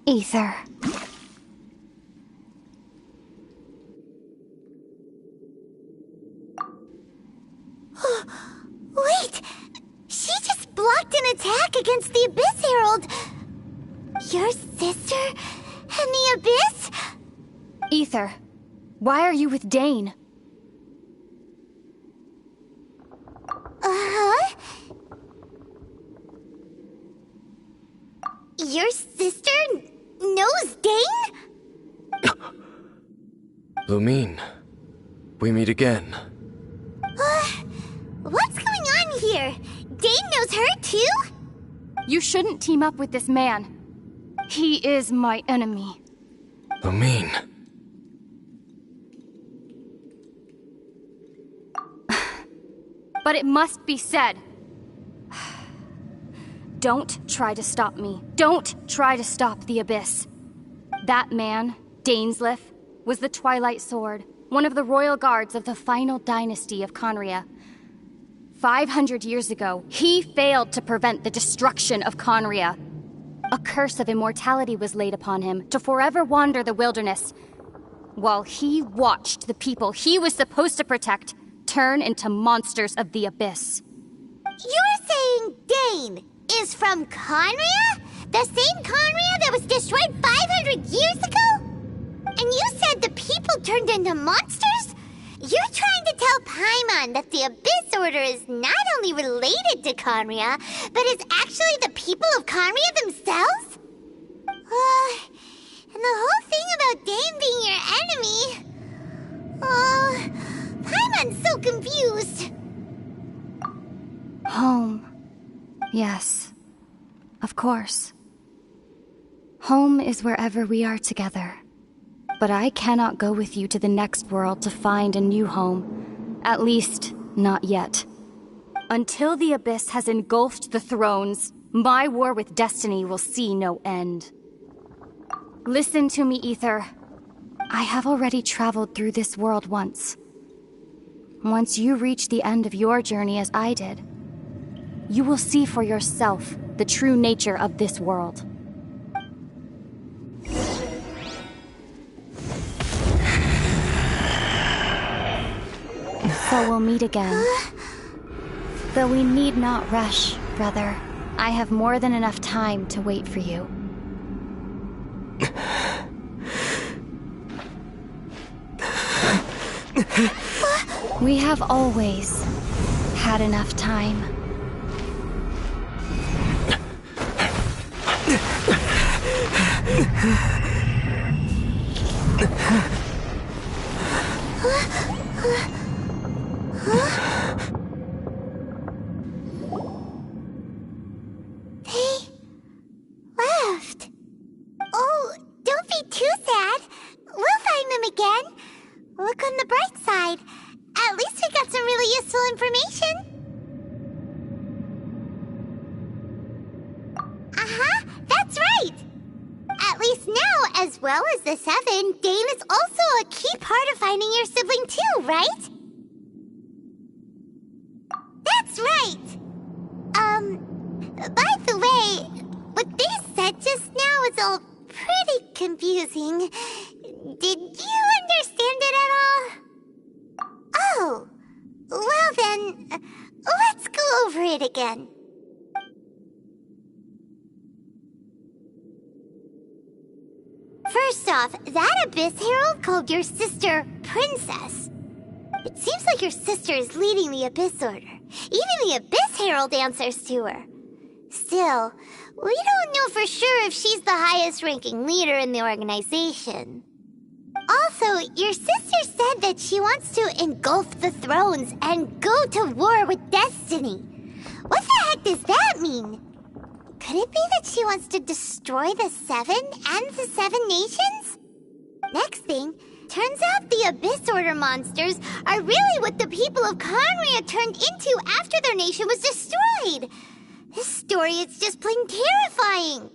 Ether. Wait! She just blocked an attack against the Abyss Herald! Your sister and the Abyss? Ether, why are you with Dane? Uh-huh? Your sister knows Dane? Lumine, we meet again. What's going on here? Dane knows her too? You shouldn't team up with this man. He is my enemy. Lumine. But it must be said. Don't try to stop me. Don't try to stop the Abyss. That man, Dainsleif, was the Twilight Sword, one of the royal guards of the final dynasty of Conria. 500 years ago, he failed to prevent the destruction of Conria. A curse of immortality was laid upon him to forever wander the wilderness, while he watched the people he was supposed to protect turn into monsters of the Abyss. You're saying Dane is from Conria? The same Conria that was destroyed 500 years ago? And you said the people turned into monsters? You're trying to tell Paimon that the Abyss Order is not only related to Conria, but is actually the people of Conria themselves? And the whole thing about Dane being your enemy... Paimon's so confused. Home. Yes. Of course. Home is wherever we are together. But I cannot go with you to the next world to find a new home. At least, not yet. Until the Abyss has engulfed the thrones, my war with destiny will see no end. Listen to me, Ether. I have already traveled through this world once. Once you reach the end of your journey as I did, you will see for yourself the true nature of this world. So we'll meet again. Though we need not rush, brother. I have more than enough time to wait for you. We have always had enough time. They left. Oh, don't be too sad. We'll find them again. Look on the bright side. At least we got some really useful information. That's right. At least now, as well as the Seven, Dane is also a key part of finding your sibling too, right? That's right. By the way, what they said just now is all pretty confusing. Did you understand it at all? Oh, well then, let's go over it again. First off, that Abyss Herald called your sister Princess. It seems like your sister is leading the Abyss Order. Even the Abyss Herald answers to her. Still, we don't know for sure if she's the highest-ranking leader in the organization. Also, your sister said that she wants to engulf the thrones and go to war with destiny. What the heck does that mean? Could it be that she wants to destroy the Seven and the Seven Nations? Next thing, turns out the Abyss Order monsters are really what the people of Conria turned into after their nation was destroyed. This story is just plain terrifying.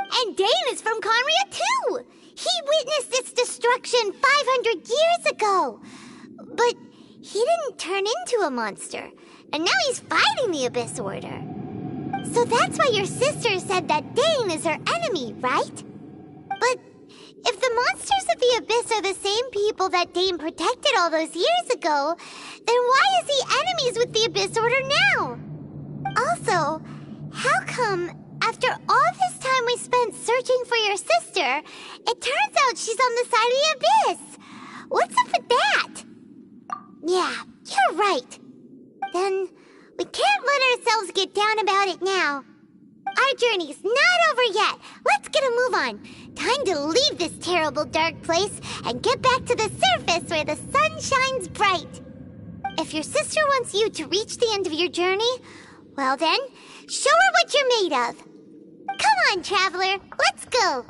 And Dane is from Conria too. He witnessed its destruction 500 years ago. But he didn't turn into a monster. And now he's fighting the Abyss Order. So that's why your sister said that Dane is her enemy, right? If the monsters of the Abyss are the same people that Dane protected all those years ago, then why is he enemies with the Abyss Order now? Also, how come, after all this time we spent searching for your sister, it turns out she's on the side of the Abyss? What's up with that? Yeah, you're right. Then, we can't let ourselves get down about it now. Our journey's not over yet. Let's get a move on. Time to leave this terrible dark place and get back to the surface where the sun shines bright. If your sister wants you to reach the end of your journey, well then, show her what you're made of. Come on, traveler, let's go.